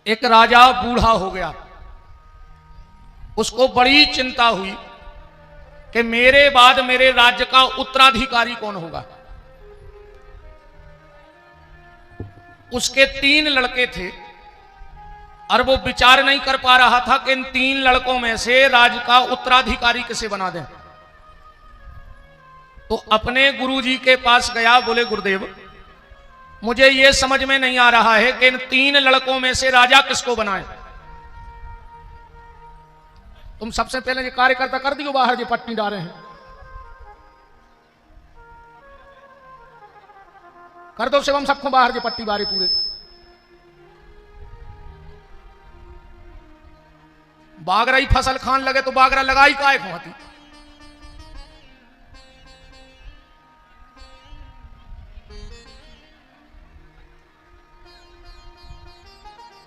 एक राजा बूढ़ा हो गया। उसको बड़ी चिंता हुई कि मेरे बाद मेरे राज्य का उत्तराधिकारी कौन होगा। उसके 3 लड़के थे और वो विचार नहीं कर पा रहा था कि इन 3 लड़कों में से राज्य का उत्तराधिकारी किसे बना दें। तो अपने गुरुजी के पास गया, बोले गुरुदेव मुझे ये समझ में नहीं आ रहा है कि इन 3 लड़कों में से राजा किसको बनाए। तुम सबसे पहले ये कार्यकर्ता कर दियो बाहर जो पट्टी डाले हैं, कर दो शिवम सबको बाहर जो पट्टी बारे पूरे। बागरा ही फसल खान लगे तो बागरा लगाई काय खोती।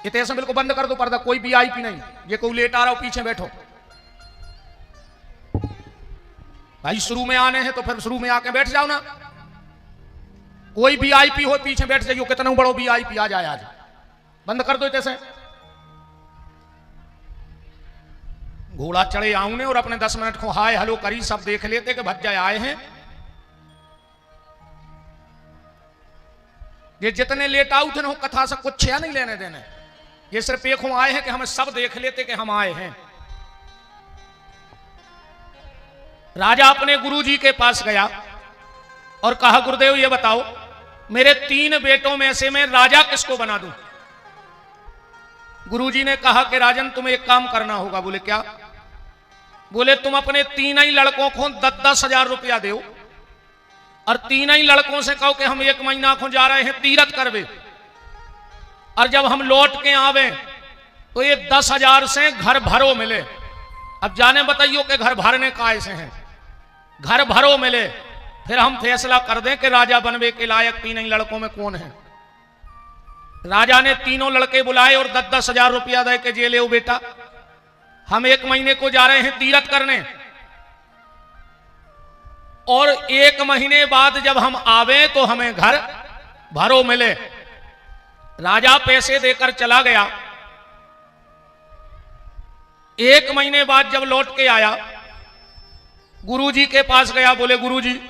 इतने से बिल्कुल बंद कर दो पर्दा, कोई वीआईपी नहीं। ये कोई लेट आ रहा हो पीछे बैठो भाई, शुरू में आने हैं तो फिर शुरू में आके बैठ जाओ ना। कोई वीआईपी हो पीछे बैठ जाइयो, कितना बड़ो वीआईपी आ जाए आज। बंद कर दो इतने। घोड़ा चढ़े आऊं ने और अपने 10 मिनट को हाय हेलो करी सब देख लेते कि भज्जा आए हैं। ये जितने लेट आउट हैं कथा से कुछ नहीं लेने देने। ये सिर्फ एक आए हैं कि हमें सब देख लेते कि हम आए हैं। राजा अपने गुरुजी के पास गया और कहा गुरुदेव ये बताओ मेरे 3 बेटों में से मैं राजा किसको बना दूं। गुरुजी ने कहा कि राजन तुम्हें एक काम करना होगा। बोले क्या। बोले तुम अपने 3 ही लड़कों को 10-10 हजार रुपया दो और 3 ही लड़कों से कहो कि हम 1 महीना को जा रहे हैं तीरथ करवे, और जब हम लौट के आवे तो ये 10 हजार से घर भरो मिले। अब जाने बताइयो कि घर भरने का ऐसे हैं, घर भरो मिले, फिर हम फैसला कर दें कि राजा बनवे के लायक 3 ही लड़कों में कौन है। राजा ने 3 लड़के बुलाए और 10-10 हजार रुपया दे के जे ले बेटा हम 1 महीने को जा रहे हैं तीरथ करने, और 1 महीने बाद जब हम आवे तो हमें घर भरो मिले। राजा पैसे देकर चला गया। 1 महीने बाद जब लौट के आया गुरुजी के पास गया। बोले गुरुजी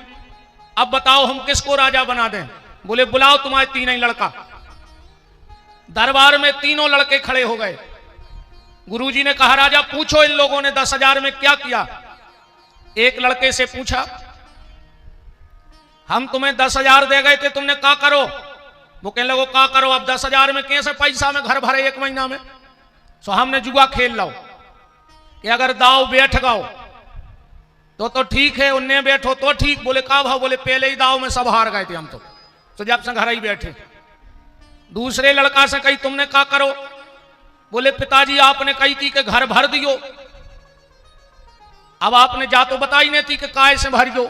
अब बताओ हम किसको राजा बना दें। बोले बुलाओ तुम्हारे 3 ही लड़का। दरबार में 3 लड़के खड़े हो गए। गुरुजी ने कहा राजा पूछो इन लोगों ने 10 हजार में क्या किया। एक लड़के से पूछा हम तुम्हें 10 हजार दे गए थे, तुमने क्या करो। वो कहने लगो क्या करो, अब 10 हजार में कैसे पैसा में घर भरे 1 महीना में। सो हमने जुआ खेल लो कि अगर दाव बैठ गाओ तो ठीक है, उन्हें बैठो तो ठीक। बोले का भाव। बोले पहले ही दाव में सब हार गए थे हम तो जब से घर ही बैठे। दूसरे लड़का से कही तुमने क्या करो। बोले पिताजी आपने कही थी कि घर भर दियो, अब आपने जा तो बताई नहीं थी कि काय से भरियो।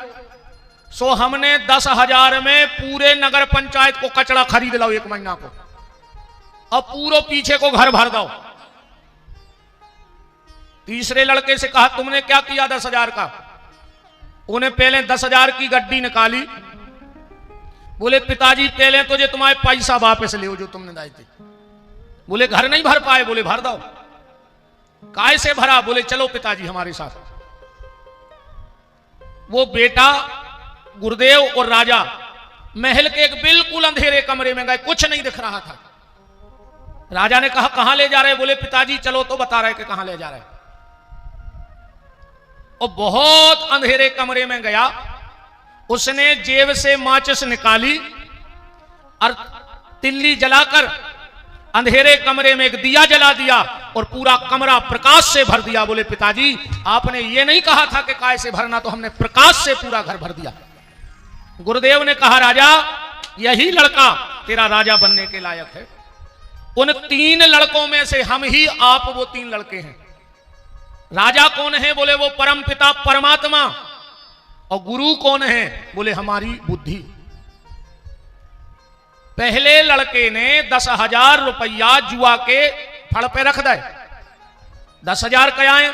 सो हमने 10 हजार में पूरे नगर पंचायत को कचड़ा खरीद लो 1 महीना को, और पूरा पीछे को घर भर दो। तीसरे लड़के से कहा तुमने क्या किया 10 हजार का। उन्हें पहले 10 हजार की गड्डी निकाली। बोले पिताजी पहले तो जो तुम्हारे पैसा वापस ले जो तुमने दाई थे। बोले घर नहीं भर पाए। बोले भर दो। काय से भरा। बोले चलो पिताजी हमारे साथ। वो बेटा गुरुदेव और राजा महल के एक बिल्कुल अंधेरे कमरे में गए, कुछ नहीं दिख रहा था। राजा ने कहा कहां ले जा रहे। बोले पिताजी चलो तो बता रहे कि कहां ले जा रहे। और बहुत अंधेरे कमरे में गया। उसने जेब से माचिस निकाली और तिल्ली जलाकर अंधेरे कमरे में एक दिया जला दिया और पूरा कमरा प्रकाश से भर दिया। बोले पिताजी आपने ये नहीं कहा था कि काय से भरना, तो हमने प्रकाश से पूरा घर भर दिया। गुरुदेव ने कहा राजा यही लड़का तेरा राजा बनने के लायक है। उन 3 लड़कों में से हम ही आप वो 3 लड़के हैं। राजा कौन है। बोले वो परम पिता परमात्मा। और गुरु कौन है। बोले हमारी बुद्धि। पहले लड़के ने 10 हजार रुपया जुआ के फड़ पे रख दे। 10 हजार क्या है।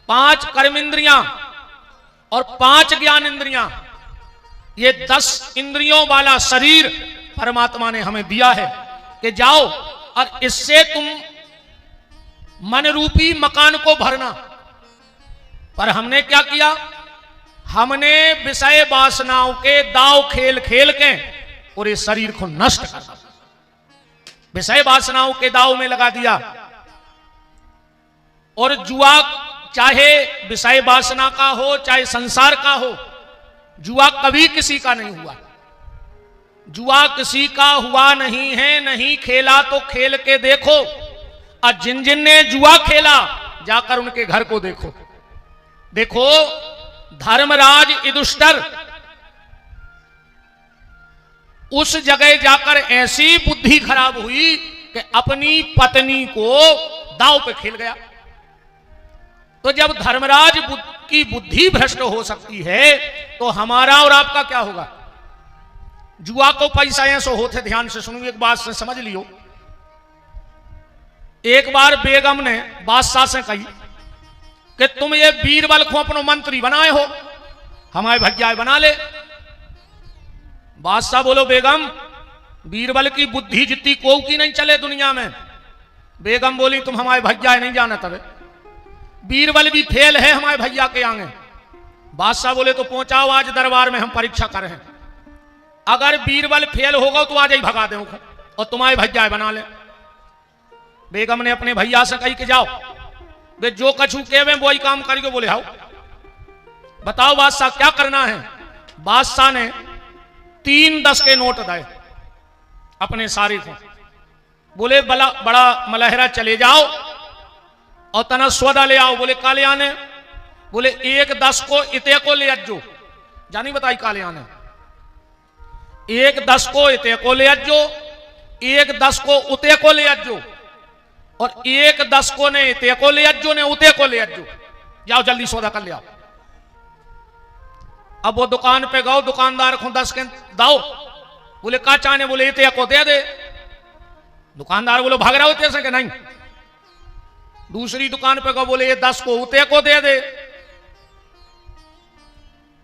5 कर्म इंद्रियां और 5 ज्ञान इंद्रियां, ये 10 इंद्रियों वाला शरीर परमात्मा ने हमें दिया है कि जाओ और इससे तुम मन रूपी मकान को भरना। पर हमने क्या किया, हमने विषय वासनाओं के दाव खेल खेल के पूरे शरीर को नष्ट कर दिया, विषय वासनाओं के दाव में लगा दिया। और जुआ चाहे विषय वासना का हो चाहे संसार का हो, जुआ कभी किसी का नहीं हुआ। जुआ किसी का हुआ नहीं है, नहीं खेला तो खेल के देखो। और जिन जिन ने जुआ खेला जाकर उनके घर को देखो। देखो धर्मराज युधिष्ठिर उस जगह जाकर ऐसी बुद्धि खराब हुई कि अपनी पत्नी को दांव पे खेल गया। तो जब धर्मराज की बुद्धि भ्रष्ट हो सकती है तो हमारा और आपका क्या होगा। जुआ को पैसा ऐसा होते, ध्यान से सुनो, एक बात से समझ लियो। एक बार बेगम ने बादशाह से कही कि तुम ये बीरबल को अपनो मंत्री बनाए हो, हमारे भैया बना ले। बादशाह बोलो बेगम बीरबल की बुद्धि जितनी को की नहीं चले दुनिया में। बेगम बोली तुम हमारे भैया नहीं जाना, तब बीरबल भी फेल है हमारे भैया के आगे। बादशाह बोले तो पहुंचाओ आज दरबार में, हम परीक्षा कर रहे हैं। अगर बीरबल फेल होगा तो आज ही भगा दे और तुम्हारे भैया बना ले। बेगम ने अपने भैया से कही कि जाओ वे जो कछु के वे वही काम करियो। बोले आओ बताओ बादशाह क्या करना है। बादशाह ने 3 10 के नोट दिए अपने सारे को। बोले बड़ा मलहरा चले जाओ और तना सौदा ले आओ। बोले काले आने। बोले 1 10 को इते को ले अज्जो, जानी बताई काले आने। 1 10 को इते को ले अज्जो, 1 10 को उते को ले अज्जो, और 1 10 को ने इते को ले अज्जो ने उते को ले अज्जो। जाओ जल्दी सौदा कर ले आओ। अब वो दुकान पे गओ, दुकानदार को 10 के दाओ। बोले का चाहने। बोले इते को दे दे। दुकानदार बोलो भाग रहा होते से कि नहीं। दूसरी दुकान पे गओ, बोले ये 10 को उते को दे दे।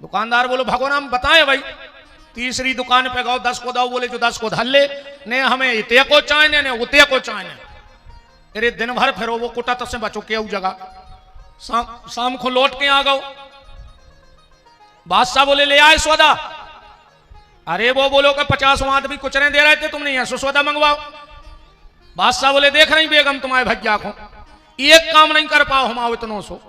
दुकानदार बोलो भगो नाम बताए भाई। तीसरी दुकान पे गओ, 10 को दाओ। बोले जो 10 को धर ले ने हमें इते को चाहने ने उते को चाहने। अरे दिन भर फिर वो कुटा तसे बचो के जगह शाम को लौट के आ गओ। बादशाह बोले ले आए सौदा। अरे वो बोलो कि 50 आदमी कुचरे दे रहे थे, तुम नहीं ऐसा सौदा मंगवाओ। बादशाह बोले देख रही बेगम तुम्हारे भैया को एक काम नहीं कर पाओ, हम आओ इतनो सो।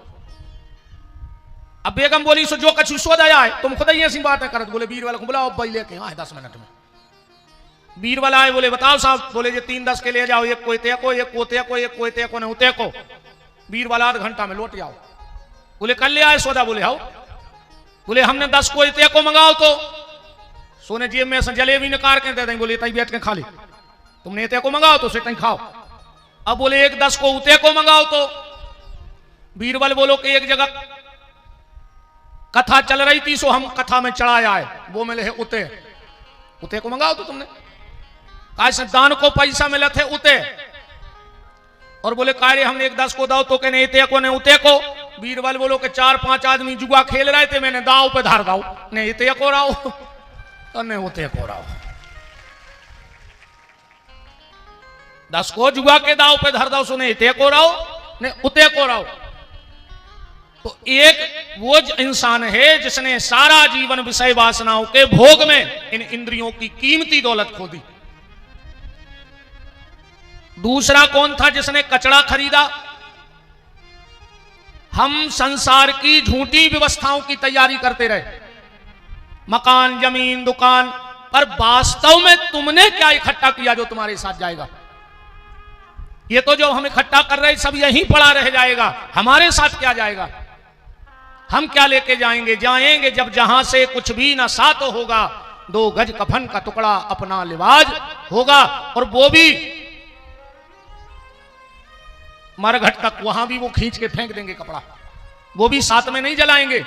अब बेगम बोली सो जो कछु सौदा आए तुम खुद ही ऐसी बातें करत। बोले बीरबल को बुलाओ, भाई लेके आए 10 मिनट में। बीरबल आए। बोले बताओ साहब। बोले ये 3 10 के ले जाओ, एक कोते को, एक कोते को, एक कोते को ने उते को। बीरबल आध घंटा में लौट जाओ। बोले कल ले आए सौदा। बोले आओ। बोले हमने 10 को इते को मंगाओ तो सोने जेब में से जलेबी निकाल के दे देंगे। बोले तई बैठ के खा ली। तुमने इते को मंगाओ तो सिर्फ खाओ। अब बोले 1 10 को उते को मंगाओ तो। बीरबल बोलो कि एक जगह कथा चल रही थी सो हम कथा में चढ़ाए आए, वो मिले है उते। उते को मंगाओ तो तुमने कैसे दान को पैसा मिला थे उते। और बोले कार्य हमने 1 10 को दाओ तो कहने इते को ने उते को। बीरबल बोलो कि 4 5 आदमी जुआ खेल रहे थे, मैंने दाव पे धार दाओ ने इते को राओ और ने उते को राओ। 10 को जुआ के दाव पे धर दाओ सुने इते को राओ ने उते को राओ। तो एक वो इंसान है जिसने सारा जीवन विषय वासनाओं के भोग में इन इंद्रियों की कीमती दौलत खो दी। दूसरा कौन था जिसने कचड़ा खरीदा। हम संसार की झूठी व्यवस्थाओं की तैयारी करते रहे, मकान जमीन दुकान, पर वास्तव में तुमने क्या इकट्ठा किया जो तुम्हारे साथ जाएगा। ये तो जो हम इकट्ठा कर रहे सब यहीं पड़ा रह जाएगा, हमारे साथ क्या जाएगा। हम क्या लेके जाएंगे। जाएंगे जब जहां से कुछ भी ना साथ होगा, 2 गज कफन का टुकड़ा अपना लिबाज होगा, और वो भी मरघट तक, वहां भी वो खींच के फेंक देंगे कपड़ा, वो भी साथ में नहीं जलाएंगे।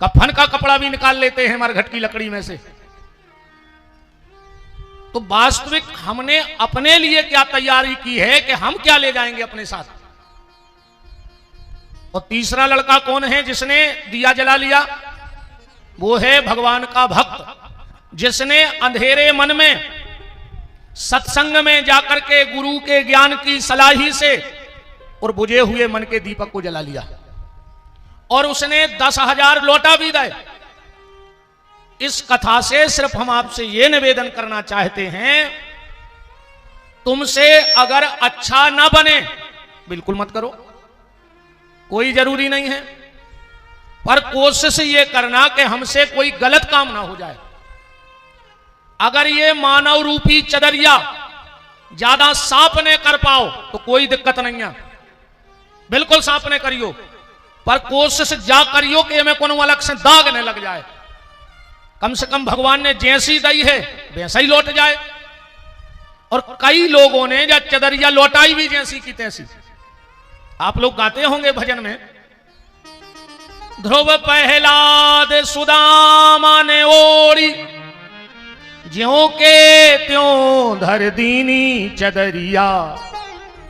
कफन का कपड़ा भी निकाल लेते हैं मरघट की लकड़ी में से। तो वास्तविक हमने अपने लिए क्या तैयारी की है कि हम क्या ले जाएंगे अपने साथ। और तीसरा लड़का कौन है जिसने दिया जला लिया। वो है भगवान का भक्त, जिसने अंधेरे मन में सत्संग में जाकर के गुरु के ज्ञान की सलाही से और बुझे हुए मन के दीपक को जला लिया और उसने 10,000 लोटा भी दिए। इस कथा से सिर्फ हम आपसे यह निवेदन करना चाहते हैं, तुमसे अगर अच्छा ना बने बिल्कुल मत करो, कोई जरूरी नहीं है, पर कोशिश ये करना कि हमसे कोई गलत काम ना हो जाए। अगर ये मानव रूपी चदरिया ज्यादा साफ ने कर पाओ तो कोई दिक्कत नहीं है, बिल्कुल साफ ने करियो, पर कोशिश जा करियो कि हमें कोनो अलग से दाग न लग जाए। कम से कम भगवान ने जैसी दी है वैसा ही लौट जाए। और कई लोगों ने या चदरिया लौटाई भी जैसी की तैसी। आप लोग गाते होंगे भजन में, ध्रुव प्रहलाद सुदामा ने ओढ़ी, ज्यों के त्यों धर दीनी चदरिया,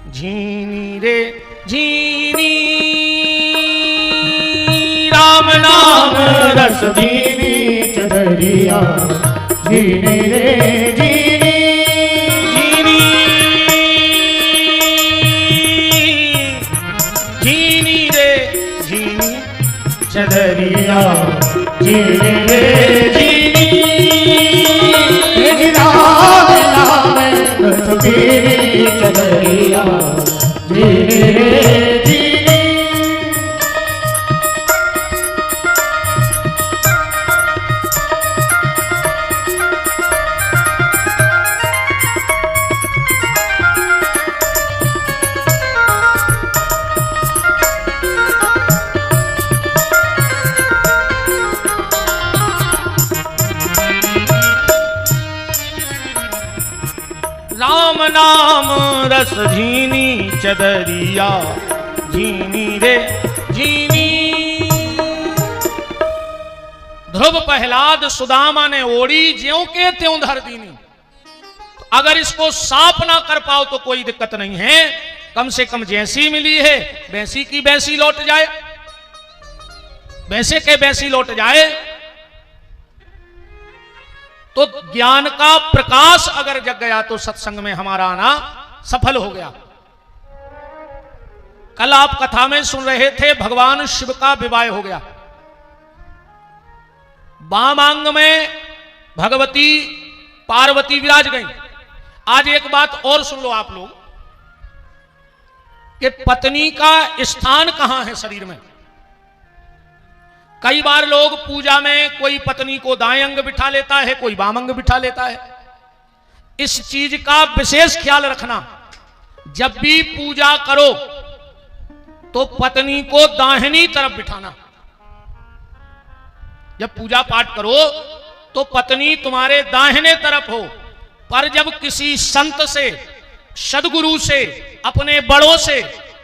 झीनी रे झीनी राम नाम रस दीनी चदरिया, झीनी रे झीनी झीनी झीनी रे झीनी चदरिया, झीनी रे झीनी राम नाम रस दीनी चदरिया, झीनी रे झीनी। राम नाम रस झीनी चदरिया, झीनी रे झीनी। ध्रुव प्रहलाद सुदामा ने ओढ़ी, ज्यों के त्यों धर दीनी। तो अगर इसको साफ ना कर पाओ तो कोई दिक्कत नहीं है, कम से कम जैसी मिली है वैसी की वैसी लौट जाए, वैसे के वैसी लौट जाए। तो ज्ञान का प्रकाश अगर जग गया तो सत्संग में हमारा आना सफल हो गया। कल आप कथा में सुन रहे थे, भगवान शिव का विवाह हो गया। वामांग में भगवती पार्वती विराज गई। आज एक बात और सुन लो आप लोग कि पत्नी का स्थान कहां है शरीर में। कई बार लोग पूजा में कोई पत्नी को दाएं अंग बिठा लेता है, कोई बाम अंग बिठा लेता है। इस चीज का विशेष ख्याल रखना, जब भी पूजा करो तो पत्नी को दाहिनी तरफ बिठाना। जब पूजा पाठ करो तो पत्नी तुम्हारे दाहिने तरफ हो, पर जब किसी संत से, सदगुरु से, अपने बड़ों से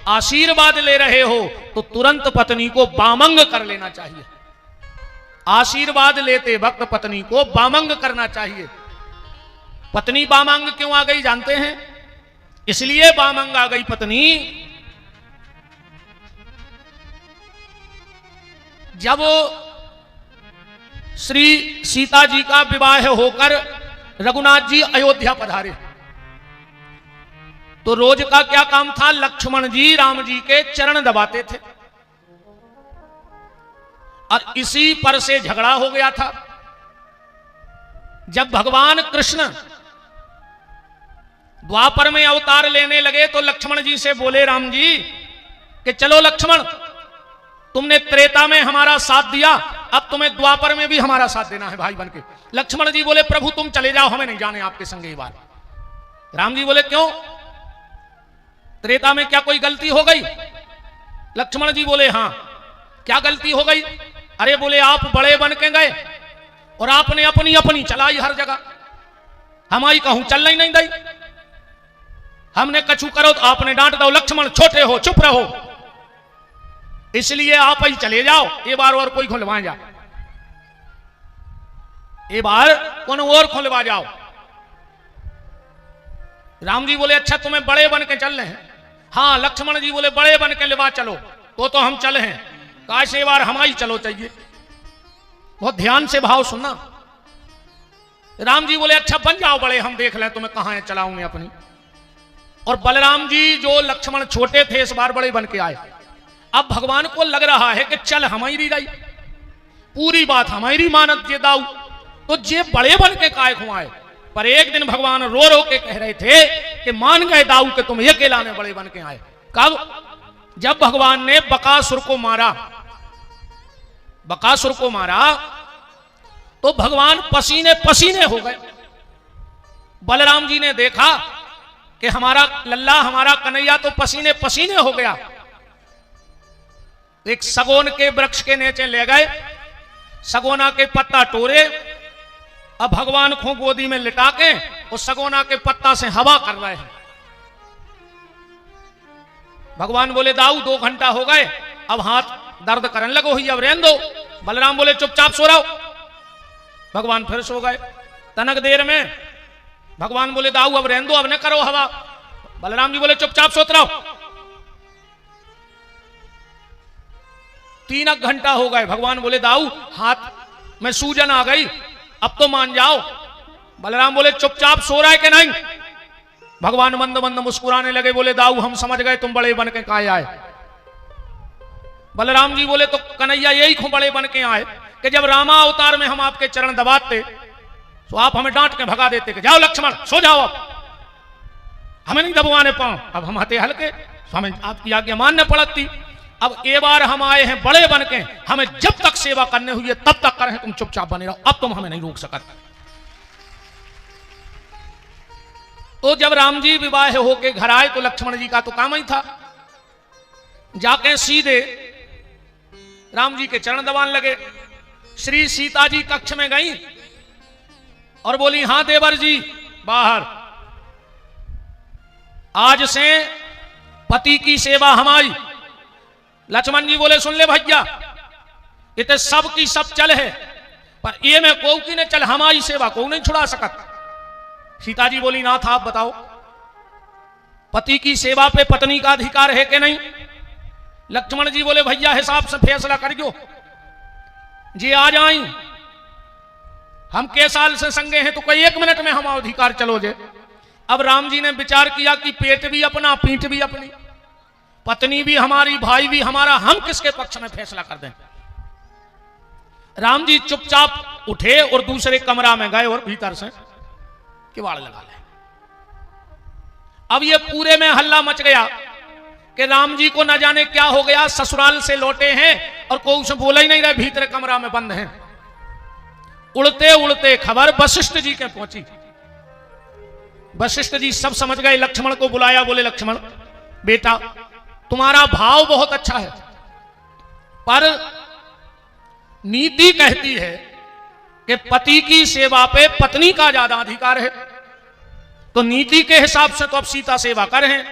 आशीर्वाद ले रहे हो तो तुरंत पत्नी को बामंग कर लेना चाहिए। आशीर्वाद लेते वक्त पत्नी को बामंग करना चाहिए। पत्नी बामंग क्यों आ गई जानते हैं? इसलिए बामंग आ गई पत्नी, जब श्री सीता जी का विवाह होकर रघुनाथ जी अयोध्या पधारे तो रोज का क्या काम था? लक्ष्मण जी राम जी के चरण दबाते थे और इसी पर से झगड़ा हो गया था। जब भगवान कृष्ण द्वापर में अवतार लेने लगे तो लक्ष्मण जी से बोले राम जी कि चलो लक्ष्मण, तुमने त्रेता में हमारा साथ दिया, अब तुम्हें द्वापर में भी हमारा साथ देना है भाई बनके। लक्ष्मण जी बोले प्रभु तुम चले जाओ, हमें नहीं जाने आपके संग ये बात। राम जी बोले क्यों? त्रेता में क्या कोई गलती हो गई? लक्ष्मण जी बोले हां। क्या गलती हो गई? अरे बोले आप बड़े बन के गए और आपने अपनी अपनी चलाई हर जगह, हमारी कहूं चलना ही नहीं दी। हमने कछु करो तो आपने डांट दो, लक्ष्मण छोटे हो चुप रहो, इसलिए आप ही चले जाओ, ये बार और कोई खुलवा जा, ये बार कौन और खुलवा जाओ। राम जी बोले अच्छा तुम्हें बड़े बन के चल रहे हैं? हाँ। लक्ष्मण जी बोले बड़े बन के लेवा चलो, तो हम चले हैं, काश ये बार हमारी चलो चाहिए। बहुत ध्यान से भाव सुनना। राम जी बोले अच्छा बन जाओ बड़े, हम देख लें तुम्हें कहां चलाऊंगे अपनी। और बलराम जी जो लक्ष्मण छोटे थे इस बार बड़े बन के आए। अब भगवान को लग रहा है कि चल हमारी रही, पूरी बात हमारी मानत ये दाऊ, तो जे बड़े बन के काय खुआए। पर एक दिन भगवान रो रो के कह रहे थे कि मान गए दाऊ कि तुम अकेला में बड़े बन के आए। कब? जब भगवान ने बकासुर को मारा। बकासुर को मारा तो भगवान पसीने पसीने हो गए। बलराम जी ने देखा कि हमारा लल्ला, हमारा कन्हैया तो पसीने पसीने हो गया। एक सगोन के वृक्ष के नीचे ले गए, सगोना के पत्ता टोरे, अब भगवान को गोदी में लिटा के उस सगोना के पत्ता से हवा कर रहे हैं। भगवान बोले दाऊ 2 घंटा हो गए, अब हाथ दर्द करने लगो ही, अब रहने दो। बलराम बोले चुपचाप सो रहो। भगवान फिर सो गए। तनक देर में भगवान बोले दाऊ अब रहने दो, अब न करो हवा। बलराम जी बोले चुपचाप सोत रहो। 3 घंटा हो गए। भगवान बोले दाऊ हाथ में सूजन आ गई, अब तो मान जाओ। बलराम बोले चुपचाप सो रहा है कि नहीं? भगवान मंद मंद मुस्कुराने लगे, बोले दाऊ हम समझ गए तुम बड़े बन के काहे आए। बलराम जी बोले तो कन्हैया यही खूब बड़े बन के आए कि जब रामा अवतार में हम आपके चरण दबाते तो आप हमें डांट के भगा देते कि जाओ लक्ष्मण सो जाओ, अब हमें नहीं दबवाने पाओ। अब हम आते हल्के, हमें आपकी आज्ञा मानने पड़ती। अब एक बार हम आए हैं बड़े बन के, हमें जब तक सेवा करने हुई है तब तक करें, तुम चुपचाप बने रहो, अब तुम हमें नहीं रोक सकते। तो जब राम जी विवाह होके घर आए तो लक्ष्मण जी का तो काम ही था, जाके सीधे राम जी के चरण दबाने लगे। श्री सीता जी कक्ष में गई और बोली हां देवर जी बाहर, आज से पति की सेवा हमारी। लक्ष्मण जी बोले सुन ले भैया, ये तो सब की सब चल है, पर ये में को की ने चल हमारी सेवा को नहीं छुड़ा सकत। सीता जी बोली नाथ आप बताओ, पति की सेवा पे पत्नी का अधिकार है कि नहीं? लक्ष्मण जी बोले भैया हिसाब से फैसला करियो, जी आ जाई, हम के साल से संगे हैं तो कोई 1 मिनट में हम अधिकार चलो जे। अब राम जी ने विचार किया कि पेट भी अपना पीठ भी अपनी, पत्नी भी हमारी, भाई भी हमारा, हम किसके पक्ष में फैसला कर दें। राम जी चुपचाप उठे और दूसरे कमरा में गए और भीतर से किवाड़ लगा ले। अब ये पूरे में हल्ला मच गया कि राम जी को न जाने क्या हो गया, ससुराल से लौटे हैं और कोई उसे बोला ही नहीं रहे, भीतर कमरा में बंद हैं। उड़ते उड़ते खबर वशिष्ठ जी के पहुंची। वशिष्ठ जी सब समझ गए, लक्ष्मण को बुलाया, बोले लक्ष्मण बेटा तुम्हारा भाव बहुत अच्छा है, पर नीति कहती है कि पति की सेवा पे पत्नी का ज्यादा अधिकार है, तो नीति के हिसाब से तो अब सीता सेवा कर हैं।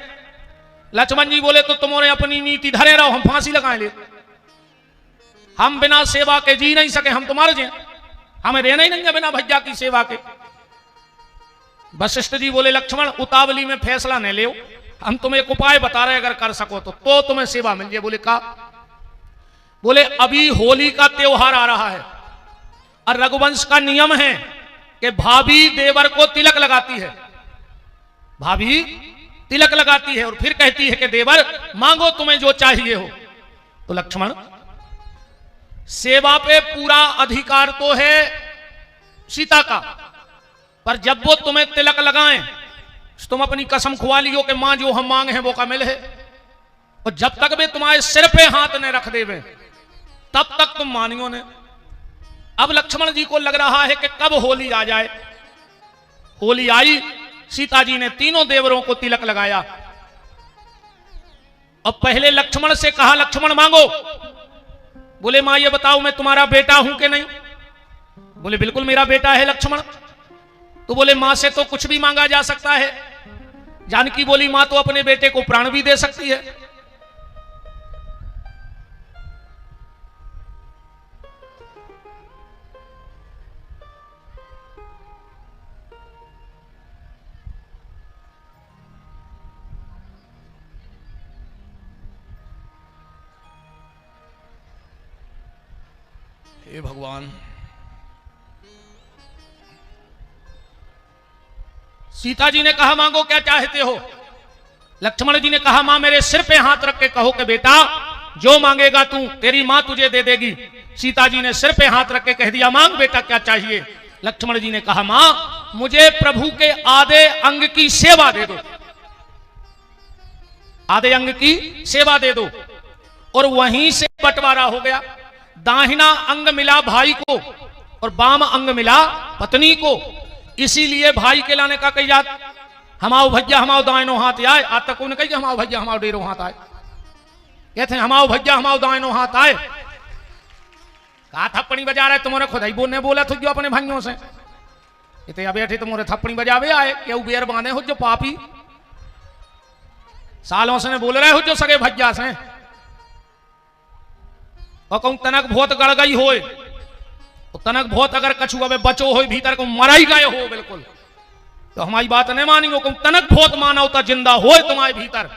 लक्ष्मण जी बोले तो तुम्हारे अपनी नीति धरे रहो, हम फांसी लगाए ले, हम बिना सेवा के जी नहीं सके, हम तुम्हारे जे, हमें रहना ही नहीं है बिना भैया की सेवा के। वशिष्ठ जी बोले लक्ष्मण उतावली में फैसला नहीं ले, हम तुम्हें एक उपाय बता रहे, अगर कर सको तो तुम्हें सेवा मिल जाए। बोले का? बोले अभी होली का त्योहार आ रहा है और रघुवंश का नियम है कि भाभी देवर को तिलक लगाती है, भाभी तिलक लगाती है और फिर कहती है कि देवर मांगो तुम्हें जो चाहिए हो। तो लक्ष्मण सेवा पे पूरा अधिकार तो है सीता का, पर जब वो तुम्हें तिलक लगाएं तुम अपनी कसम खुआ लियो कि मां जो हम मांगे हैं वो का मिल है, और जब तक वे तुम्हारे सिर पे हाथ ने रख देवे तब तक तुम मानियो ने। अब लक्ष्मण जी को लग रहा है कि कब होली आ जाए। होली आई, सीता जी ने तीनों देवरों को तिलक लगाया। अब पहले लक्ष्मण से कहा लक्ष्मण मांगो। बोले मां ये बताओ मैं तुम्हारा बेटा हूं कि नहीं? बोले बिल्कुल मेरा बेटा है लक्ष्मण। तो बोले मां से तो कुछ भी मांगा जा सकता है। जानकी बोली मां तो अपने बेटे को प्राण भी दे सकती है। हे भगवान, सीता जी ने कहा मांगो क्या चाहते हो। लक्ष्मण जी ने कहा मां मेरे सिर पे हाथ रख के कहो कि बेटा जो मांगेगा तू तेरी मां तुझे दे देगी। सीता जी ने सिर पे हाथ रख के कह दिया मांग बेटा क्या चाहिए। लक्ष्मण जी ने कहा मां मुझे प्रभु के आधे अंग की सेवा दे दो, आधे अंग की सेवा दे दो। और वहीं से बंटवारा हो गया। दाहिना अंग मिला भाई को और बाम अंग मिला पत्नी को। इसीलिए भाई के लाने का कही जात हमाओ भैया हमाओ दाहिनो हाथ आए। आज तक उन्हें कही हमाओ भैया हमाओ डेरो हाथ आए, कहते हमाओ भैया हमाओ दाहिनो हाथ आए। कहा थप्पड़ी बजा रहे तुम्हारे खुद ही बोलने बोला तो जो अपने भाइयों से इतने बैठे तुम्हारे थप्पड़ी बजावे आए क्यों बेर बांधे हो जो पापी सालों से बोल रहे हो जो सगे भैया से। और कहूं तनक बहुत गड़ गई हो तनक बहुत अगर कछु अब बचो हो भीतर को मरा ही गए हो बिल्कुल तो हमारी बात नहीं मानी हो। कहूं तनक बहुत माना होता जिंदा हो तुम्हारे भीतर।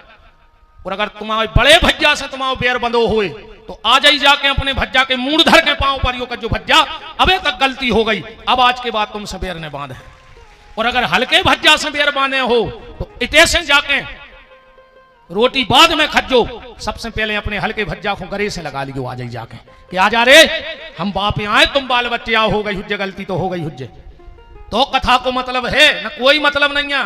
और अगर तुम्हारे बड़े भज्जा से तुम्हारे बेर बंधो हुए तो आ जाई जाके अपने भज्जा के मूड धर के पांव पर यो का जो भज्जा अबे तक गलती हो गई अब आज के बाद तुमसे बेर ने बांधे। और अगर हल्के भज्जा से बेर बांधे हो तो इतने से जाके रोटी बाद में खज्जो सबसे पहले अपने हल्के भज्जा को गरे से लगा लियो आ जाई जाके कि आ जा रे हम बाप आए तुम बाल बच्चे हो गई हुज्जे गलती तो हो गई हुज्जे। तो कथा को मतलब है न कोई मतलब नहीं है,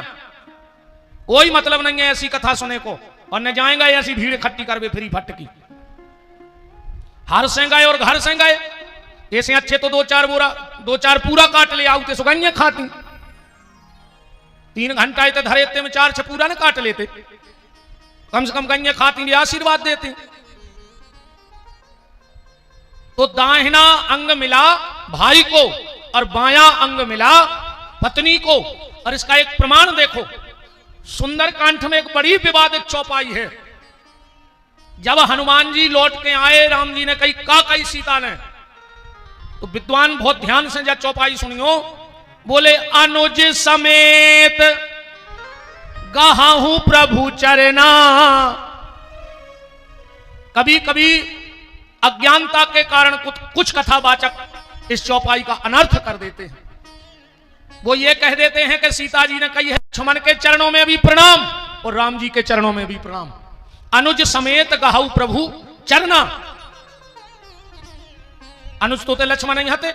कोई मतलब नहीं है ऐसी कथा सुने को। और न जाएगा ऐसी भीड़ इकट्ठी करवे फ्री फट की हर से गए और घर से गए ऐसे अच्छे तो दो चार पूरा काट ले आते सुगंधियां खाती 3 घंटा इतने धरे में 4 पूरा न काट लेते कम से कम गंगे खाती लिए आशीर्वाद देते। तो दाहिना अंग मिला भाई को और बायां अंग मिला पत्नी को। और इसका एक प्रमाण देखो सुंदरकांड में एक बड़ी विवादित चौपाई है। जब हनुमान जी लौट के आए राम जी ने कही सीता ने तो विद्वान बहुत ध्यान से जब चौपाई सुनियो बोले अनुज समेत गाहू प्रभु चरना। कभी कभी अज्ञानता के कारण कुछ कथावाचक इस चौपाई का अनर्थ कर देते हैं। वो ये कह देते हैं कि सीता जी ने कही है लक्ष्मण के चरणों में भी प्रणाम और राम जी के चरणों में भी प्रणाम। अनुज समेत गाहू प्रभु चरना। अनुज तो लक्ष्मण नहीं हते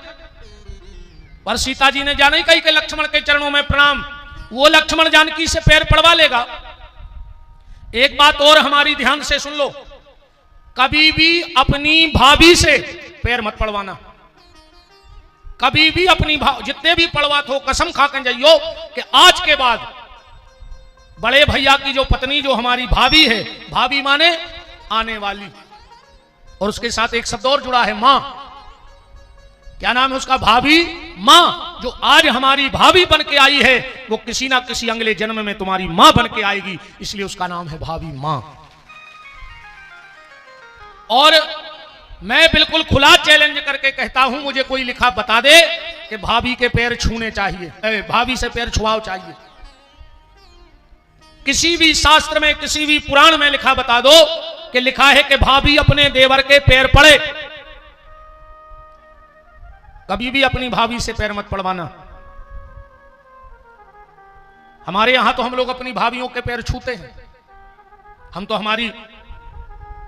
पर सीता जी ने जाने कही कि लक्ष्मण के चरणों में प्रणाम। वो लक्ष्मण जानकी से पैर पड़वा लेगा। एक बात और हमारी ध्यान से सुन लो कभी भी अपनी भाभी से पैर मत पड़वाना। कभी भी अपनी जितने भी पड़वात हो कसम खा कर जाइयो कि आज के बाद बड़े भैया की जो पत्नी जो हमारी भाभी है भाभी माने आने वाली और उसके साथ एक शब्द और जुड़ा है मां। क्या नाम है उसका भाभी मां। जो आज हमारी भाभी बन के आई है वो किसी ना किसी अगले जन्म में तुम्हारी मां बन के आएगी इसलिए उसका नाम है भाभी मां। और मैं बिल्कुल खुला चैलेंज करके कहता हूं मुझे कोई लिखा बता दे कि भाभी के पैर छूने चाहिए भाभी से पैर छुआओ चाहिए। किसी भी शास्त्र में किसी भी पुराण में लिखा बता दो कि लिखा है कि भाभी अपने देवर के पैर पड़े। कभी भी अपनी भाभी से पैर मत पड़वाना। हमारे यहां तो हम लोग अपनी भाभियों के पैर छूते हैं। हम तो हमारी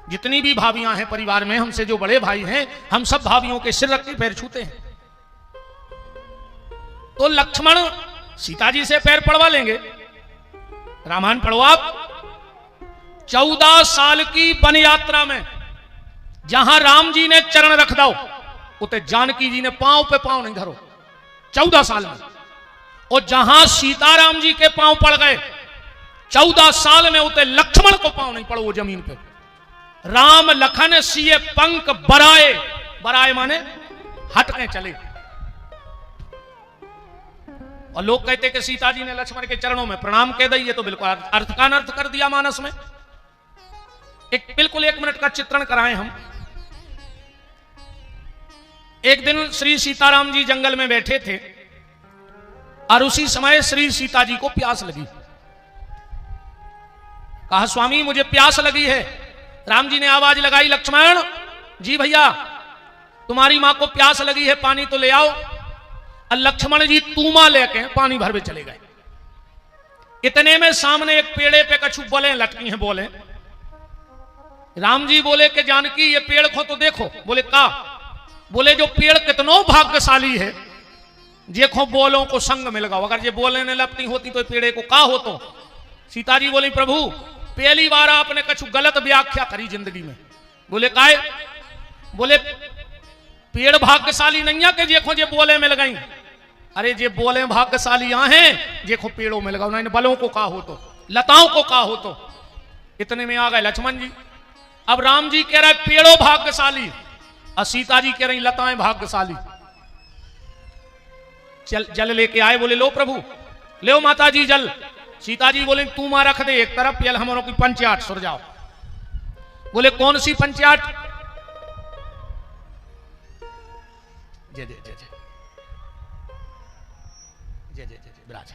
जितनी भी भाभियां हैं परिवार में हमसे जो बड़े भाई हैं हम सब भाभियों के सिर रख के पैर छूते हैं। तो लक्ष्मण सीता जी से पैर पड़वा लेंगे। रामायण पढ़ो आप 14 साल की वन यात्रा में जहां राम जी ने चरण रख दो उते जानकी जी ने पांव पे पांव नहीं धरो 14 साल में। और जहां सीताराम जी के पांव पड़ गए 14 साल में उते लक्ष्मण को पांव नहीं पड़ो वो जमीन पे। राम लखन सिए पंख बराए, बराए माने हटके चले। और लोग कहते कि सीता जी ने लक्ष्मण के चरणों में प्रणाम कह दी। ये तो बिल्कुल अर्थ का अनर्थ कर दिया मानस में। बिल्कुल 1 मिनट का चित्रण कराएं हम। एक दिन श्री सीताराम जी जंगल में बैठे थे और उसी समय श्री सीता जी को प्यास लगी। कहा स्वामी मुझे प्यास लगी है। राम जी ने आवाज लगाई लक्ष्मण जी भैया तुम्हारी मां को प्यास लगी है पानी तो ले आओ। और लक्ष्मण जी तूमा लेके पानी भरवे चले गए। इतने में सामने एक पेड़े पे कछु बोले लटकी हैं। बोले राम जी बोले कि जानकी ये पेड़ को तो देखो। बोले का? बोले जो पेड़ कितनो भाग्यशाली है, देखो बोलों को संग मिल गया। अगर ये बोले ने लपटी होती तो पेड़े को का हो। तो सीता जी बोली प्रभु पहली बार आपने कछु गलत व्याख्या करी जिंदगी में। बोले काहे? बोले पेड़ भाग्यशाली नहीं है कि देखो ये बोले मिल गई। अरे ये बोले भाग्यशाली यहाँ हैं, देखो पेड़ों मिल गया। उन्होंने बलों को का हो तो, लताओं को का हो तो। इतने में आ गए लक्ष्मण जी। अब राम जी कह रहे पेड़ों भाग्यशाली और सीता जी कह रही लताएं भाग्यशाली। जल लेके आए। बोले लो प्रभु, ले माता जी जल। सीता जी बोले तू मां रख दे एक तरफ, पहले हमारों की पंचायत सुर जाओ। बोले कौन सी पंचायत? जय जय जय जय जय जय जय विराज।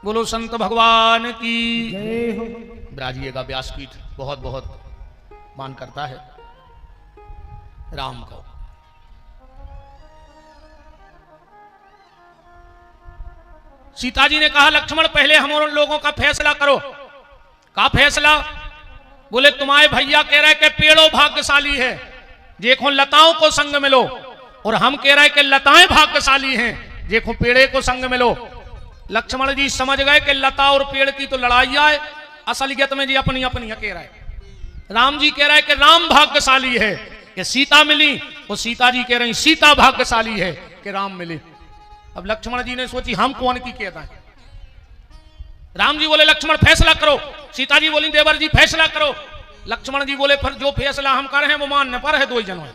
बोलो संत भगवान की जय हो। विराजिएगा व्यासपीठ बहुत बहुत मान करता है राम को। सीता जी ने कहा लक्ष्मण पहले हम उन लोगों का फैसला करो। का फैसला? बोले तुम्हारे भैया कह रहे कि पेड़ों भाग्यशाली है, देखो लताओं को संग मिलो। और हम कह रहे कि लताएं भाग्यशाली हैं, देखो पेड़े को संग मिलो। लक्ष्मण जी समझ गए कि लता और पेड़ की तो लड़ाई है, असलियत में जी अपनी अपनी कह रहा है। राम जी कह रहे कि राम भाग्यशाली है कि सीता मिली, और सीता जी कह रही सीता भाग्यशाली है कि राम मिले। अब लक्ष्मण जी ने सोची हम कौन की कहता है। राम जी बोले लक्ष्मण फैसला करो। सीता जी बोली देवर जी फैसला करो। लक्ष्मण जी बोले फिर जो फैसला हम कर रहे हैं वो मानने पर है। दो ही जनों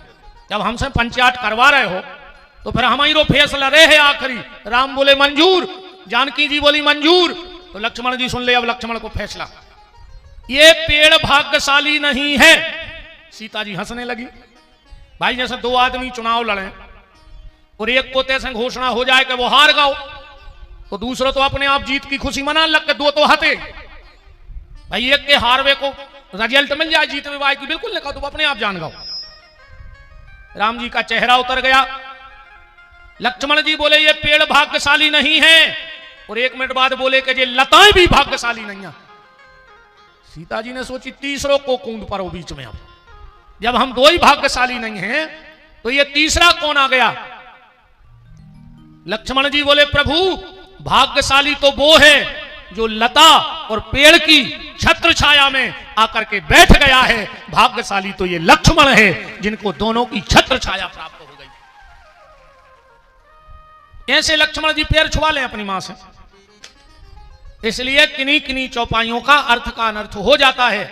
जब हमसे पंचायत करवा रहे हो तो फिर हमारी फैसला रहे आखिरी। राम बोले मंजूर। जानकी जी बोली मंजूर। तो लक्ष्मण जी सुन ले अब लक्ष्मण को फैसला। ये पेड़ भाग्यशाली नहीं है। सीता जी हंसने लगी। भाई जैसे दो आदमी चुनाव लड़े और एक को तैसे घोषणा हो जाए कि वो हार गओ, तो दूसरा तो अपने आप जीत की खुशी मना लग के दो तो हते। भाई एक के हारवे को रिजल्ट मिल जाए जीतने वाले की बिल्कुल नहीं कहा तो अपने आप जान गओ। राम जी का चेहरा उतर गया। लक्ष्मण जी बोले ये पेड़ भाग्यशाली नहीं है, और एक मिनट बाद बोले कि ये लताएं भी भाग्यशाली नहीं है। सीता जी ने सोची तीसरों को कूद पड़ो बीच में। अब जब हम दो ही भाग्यशाली नहीं हैं तो ये तीसरा कौन आ गया? लक्ष्मण जी बोले प्रभु भाग्यशाली तो वो है जो लता और पेड़ की छत्र छाया में आकर के बैठ गया है। भाग्यशाली तो ये लक्ष्मण है जिनको दोनों की छत्र छाया प्राप्त हो गई। कैसे लक्ष्मण जी पैर छुआ लें अपनी मां से। इसलिए किन्हीं किन्हीं चौपाइयों का अर्थ का अनर्थ हो जाता है।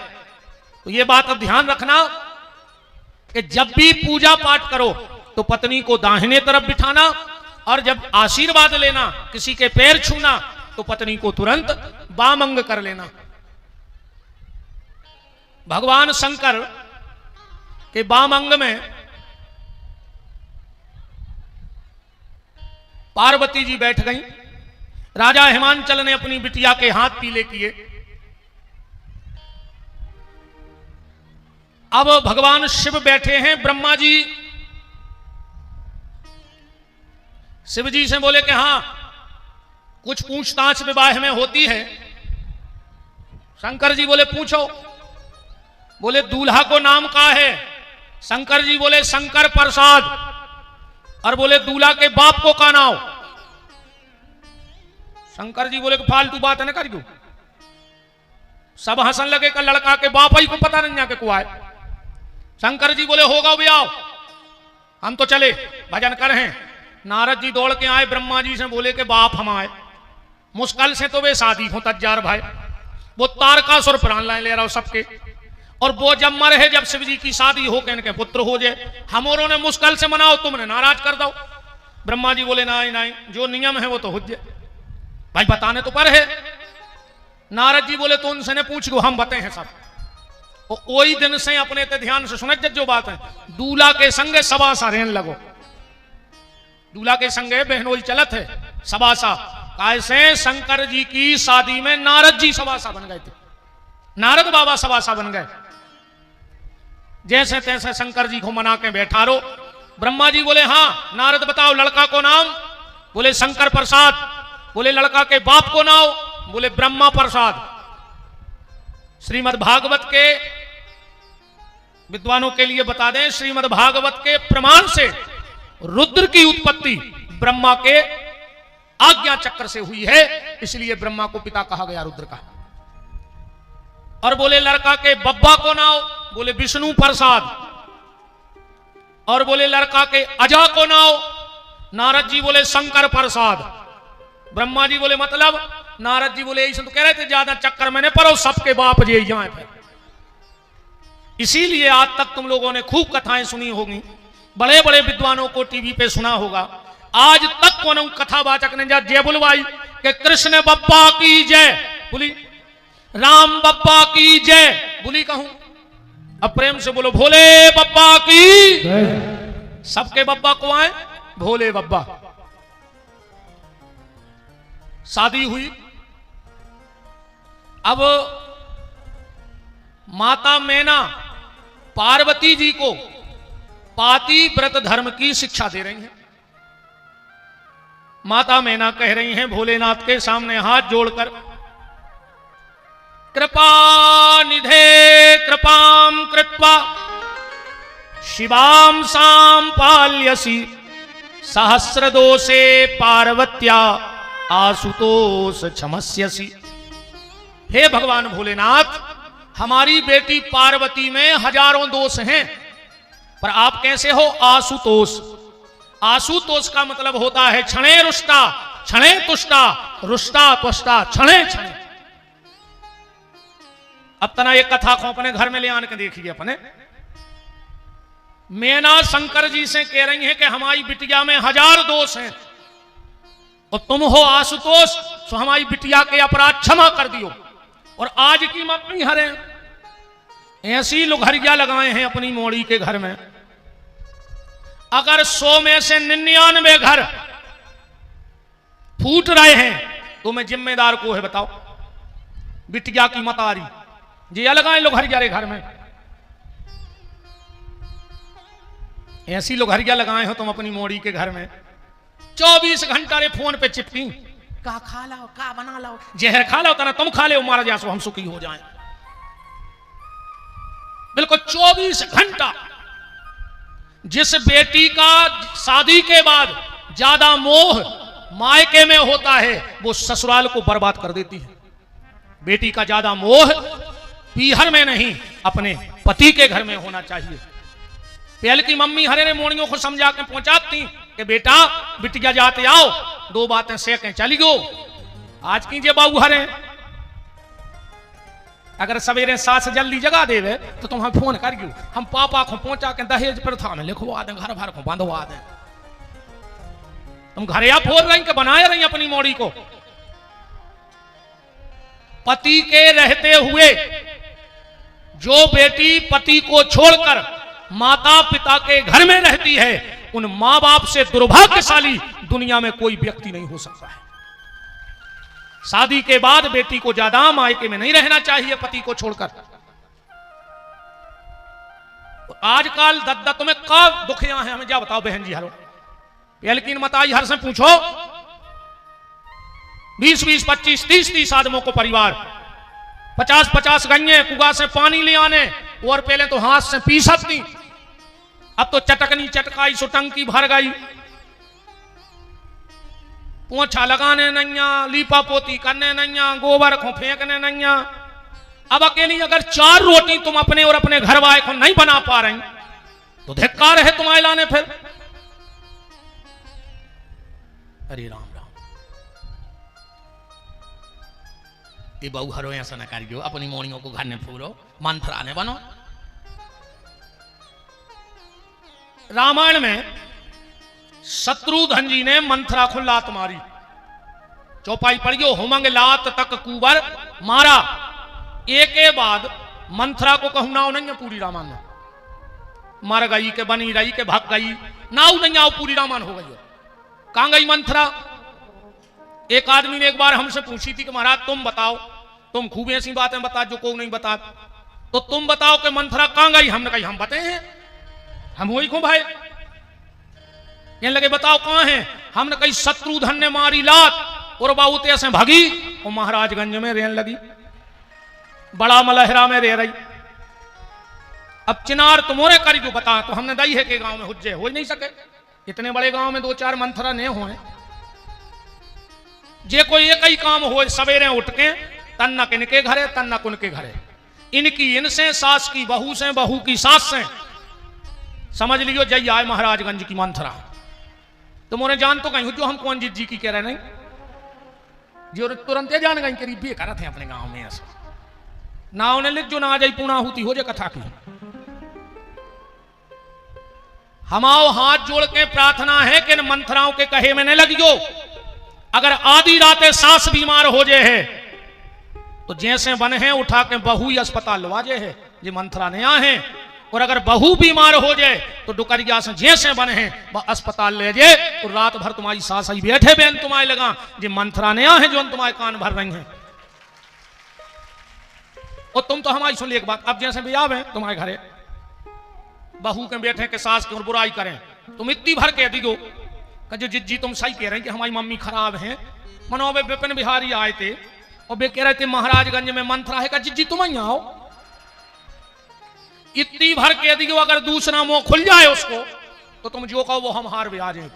तो ये बात अब ध्यान रखना कि जब भी पूजा पाठ करो तो पत्नी को दाहिने तरफ बिठाना, और जब आशीर्वाद लेना किसी के पैर छूना तो पत्नी को तुरंत बाम अंग कर लेना। भगवान शंकर के बाम अंग में पार्वती जी बैठ गई। राजा हिमांचल ने अपनी बिटिया के हाथ पीले किए। अब भगवान शिव बैठे हैं। ब्रह्मा जी शिव जी से बोले कि हां कुछ पूछताछ विवाह में होती है। शंकर जी बोले पूछो। बोले दूल्हा को नाम का है? शंकर जी बोले शंकर प्रसाद। और बोले दूल्हा के बाप को का नाम? शंकर जी बोले फालतू बात है ना करियो। सब हंसन लगे का लड़का के बाप ही को पता नहीं आके को आए। शंकर जी बोले होगा भी आओ, हम तो चले भजन कर हैं। नारद जी दौड़ के आए, ब्रह्मा जी से बोले कि बाप हम आए। मुश्किल से तो वे शादी हो तज्जार भाई। वो तारकासुर प्राण ले रहा हो सबके, और वो जब मर है जब शिव जी की शादी हो के इनके पुत्र हो जाए, हमोरों ने मुश्किल से मनाओ, तुमने नाराज कर दो। ब्रह्मा जी बोले नहीं नहीं, जो नियम है वो तो हो जाए भाई, बताने तो पर है। नारद जी बोले तो उनसे ने पूछ लो, हम बताए हैं सब। और वही दिन से अपने ते ध्यान से सुने जो बात है, दूल्हा के संगे सबासा रहने लगो। दूल्हा के संगे बहनोई चलत है सबासा। कैसे शंकर जी की शादी में नारद जी सबासा बन गए थे, नारद बाबा सबासा बन गए। जैसे तैसे शंकर जी को मना के बैठा रो। ब्रह्मा जी बोले हाँ नारद बताओ लड़का को नाम? बोले शंकर प्रसाद। बोले लड़का के बाप को नाव, बोले ब्रह्मा प्रसाद। श्रीमद् भागवत के विद्वानों के लिए बता दें, श्रीमद् भागवत के प्रमाण से रुद्र की उत्पत्ति ब्रह्मा के आज्ञा चक्र से हुई है, इसलिए ब्रह्मा को पिता कहा गया रुद्र का। और बोले लड़का के बब्बा को नाव, बोले विष्णु प्रसाद। और बोले लड़का के अजा को नाव, नारद जी बोले शंकर प्रसाद। ब्रह्मा जी बोले मतलब, नारद जी बोले ऐसे तो कह रहे थे ज्यादा चक्कर मैंने पढ़ो, सबके बाप जे जाए फिर। इसीलिए आज तक तुम लोगों ने खूब कथाएं सुनी होगी, बड़े बड़े विद्वानों को टीवी पे सुना होगा। आज तक कौन कथावाचक ने जय बुलवाई कि कृष्ण बप्पा की जय बोली, राम बप्पा की जय बोली कहूं? अब प्रेम से बोलो भोले बप्पा की। सबके बप्पा को आए भोले बप्पा। शादी हुई, अब माता मैना पार्वती जी को पाती व्रत धर्म की शिक्षा दे रही हैं। माता मैना कह रही हैं भोलेनाथ के सामने हाथ जोड़कर, कृपा निधे कृपाम कृत्वा शिवाम साम पाल्यसी सहस्र दोषे पार्वत्या आशुतोष क्षमस्यसी। हे भगवान भोलेनाथ, हमारी बेटी पार्वती में हजारों दोष हैं, पर आप कैसे हो आशुतोष। आशुतोष का मतलब होता है क्षणे रुष्टा क्षणे तुष्टा, रुष्टा तुष्टा क्षणे क्षणे। अब तना एक कथा को अपने घर में ले आने के देखिए। अपने मैना शंकर जी से कह रही हैं कि हमारी बिटिया में 1000 दोष हैं और तुम हो आशुतोष, तो हमारी बिटिया के अपराध क्षमा कर दियो। और आज की मम्मी हरे ऐसी लुघरिया लगाए हैं अपनी मोड़ी के घर में, अगर 100 में से 99 घर फूट रहे हैं तो मैं जिम्मेदार को है बताओ? बिटिया की मतारी जी लगाए लुघरिया रे घर में, ऐसी लुघरिया लगाए हो तुम अपनी मोड़ी के घर में। 24 घंटा रे फोन पे चिपकी, का खा लाओ, का बना लाओ, जहर खा लाओ तना तुम खा ले, मारा जा सो हम सुखी हो जाएं। बिल्कुल 24 घंटा। जिस बेटी का शादी के बाद ज्यादा मोह मायके में होता है वो ससुराल को बर्बाद कर देती है। बेटी का ज्यादा मोह पीहर में नहीं अपने पति के घर में होना चाहिए। पहले की मम्मी हरे ने मोड़ियों को समझा के पहुंचाती कि बेटा बिटिया जाते आओ, 2 बातें सेकें चली गो। आज की जे बाबू हरे अगर सवेरे सास जल्दी जगा देवे तो तुम हम फोन करियो, हम पापा को पहुंचा के दहेज प्रथा में लिखवा दें, घर भर को बांधवा दें। तुम घर या फोड़ रही के बनाए रही अपनी मोड़ी को। पति के रहते हुए जो बेटी पति को छोड़कर माता पिता के घर में रहती है, उन मां बाप से दुर्भाग्यशाली दुनिया में कोई व्यक्ति नहीं हो सकता है। शादी के बाद बेटी को ज्यादा मायके में नहीं रहना चाहिए पति को छोड़कर। आजकल दद्दा तुम्हें कब दुखिया है हमें जा बताओ बहन जी हरो। लेकिन मताई हर से पूछो 20-20, 25, 30-30 आदमों को परिवार, 50-50 गन्ने कुआ से पानी ले आने, और पहले तो हाथ से पी सकती, अब तो चटकनी चटकाई सुटंकी भर गई, पोछा लगाने नैया, लीपा पोती करने नैया, गोबर को फेंकने नैया। अब अकेली अगर 4 रोटी तुम अपने और अपने घर वाले को नहीं बना पा रही तो धिक्कार है तुम्हारे लाने फिर। अरे राम राम, ये बहु हरो ऐसा न करियो, अपनी मोड़ियों को घर ने फूलो, मंत्रा ने बनो। रामायण में शत्रुघ्न जी ने मंथरा को लात मारी, चौपाई पढ़ियो, हुमंग लात तक कुबर मारा। एक के बाद मंथरा को कहूं नाव नहीं है पूरी रामायण में, मर गई के बनी रही के भाग गई, नाव नहीं आओ पूरी रामायण हो गई। कहां गई मंथरा? एक आदमी ने एक बार हमसे पूछी थी कि महाराज तुम बताओ, तुम खूब ऐसी बातें बता जो कोई नहीं बता, तो तुम बताओ कि मंथरा कहां गई? हमने कही हम बताए हैं, हम वही को भाई। कहने लगे बताओ कहां है? हमने कही शत्रुघ्न ने मारी लात और बाऊते से भागी और महाराजगंज में रहने लगी, बड़ा मलहरा में रह रही। अब चिनार तुम्हारे करी जो बता तो हमने दई है कि गांव में हुज्जे हो ही नहीं सके, इतने बड़े गांव में 2-4 मंथरा नहीं हुए। जे कोई एक ही काम हो, सवेरे उठ के तन्ना किनके घरे तन्ना कुनके घरे, इनकी इनसे, सास की बहू से, बहू की सास से, समझ लियो जय आए महाराजगंज की मंथरा। तुम्हारे जान तो कहीं जो हम कौन जी की कह रहे नहीं, जो तुरंत जान गई करीब भी करते हैं अपने गांव में ऐसा ना उन्हें लिख जो ना आ जाई पूर्णाहुति हो जाए कथा की। हमाओ हाथ जोड़ के प्रार्थना है कि इन मंथराओं के कहे में न लगियो। अगर आधी रातें सास बीमार हो जाए है तो जैसे बने हैं उठा के बहू ही अस्पताल लवा जाए है, ये मंथरा नया है। और अगर बहू बीमार हो जाए तो डुकरिया से जैसे बने हैं वह अस्पताल ले जाए, तो रात भर तुम्हारी सास ही बैठे बेन तुम्हारे लगा ये मंथरा नया है जो तुम्हारे कान भर रही हैं। और तुम तो हमारी सुन ली एक बात, अब जैसे भी आवे तुम्हारे घरे बहू के बैठे के सास की और बुराई करें, तुम इतनी भर कह दियो कि जिज्जी तुम सही कह रहे हैं कि हमारी मम्मी खराब है। मनो वे विपिन बिहारी आए थे और वे कह रहे थे महाराजगंज में मंथरा है, का जिज्जी तुम ही आओ। इतनी भर कह दियो अगर दूसरा मुंह खुल जाए उसको तो तुम जो कहो वो हम हार भी आ जाए।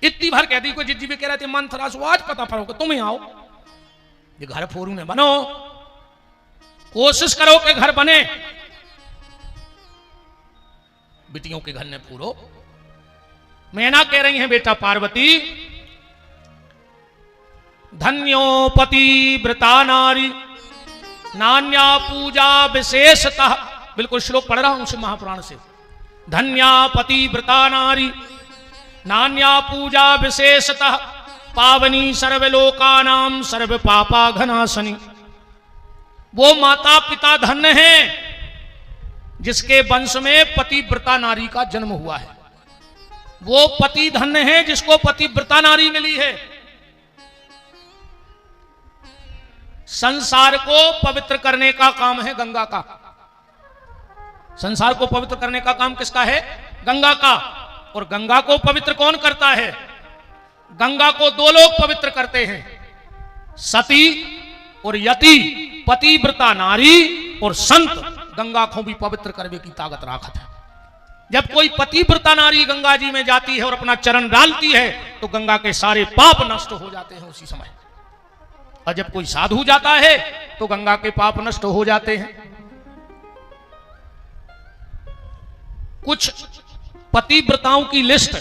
इतनी भर कह दी कोई जिज्जी भी कह रहे थे मंथरा से आज पता पड़ोगे तुम ही आओ। ये घर फोरू ने बनो, कोशिश करो कि घर बने, बिटियों के घर ने पूरो। मैना कह रही हैं बेटा पार्वती, धन्योपति व्रता नारी नान्या पूजा विशेषतः, बिल्कुल श्लोक पढ़ रहा हूं उसे महापुराण से। धन्यापति व्रता नारी नान्या पूजा विशेषतः पावनी सर्वलोकानाम सर्व पापा घनासनी। वो माता पिता धन्य है जिसके वंश में पतिव्रता नारी का जन्म हुआ है। वो पति धन्य है जिसको पतिव्रता नारी मिली है। संसार को पवित्र करने का काम है गंगा का। संसार को पवित्र करने का काम किसका है? गंगा का। और गंगा को पवित्र कौन करता है? गंगा को 2 लोग पवित्र करते हैं, सती और यति। पतिव्रता नारी और संत गंगा को भी पवित्र करने की ताकत राखत है। जब कोई पतिव्रता नारी गंगा जी में जाती है और अपना चरण डालती है तो गंगा के सारे पाप नष्ट हो जाते हैं उसी समय। और जब कोई साधु जाता है तो गंगा के पाप नष्ट हो जाते हैं। कुछ पतिव्रताओं की लिस्ट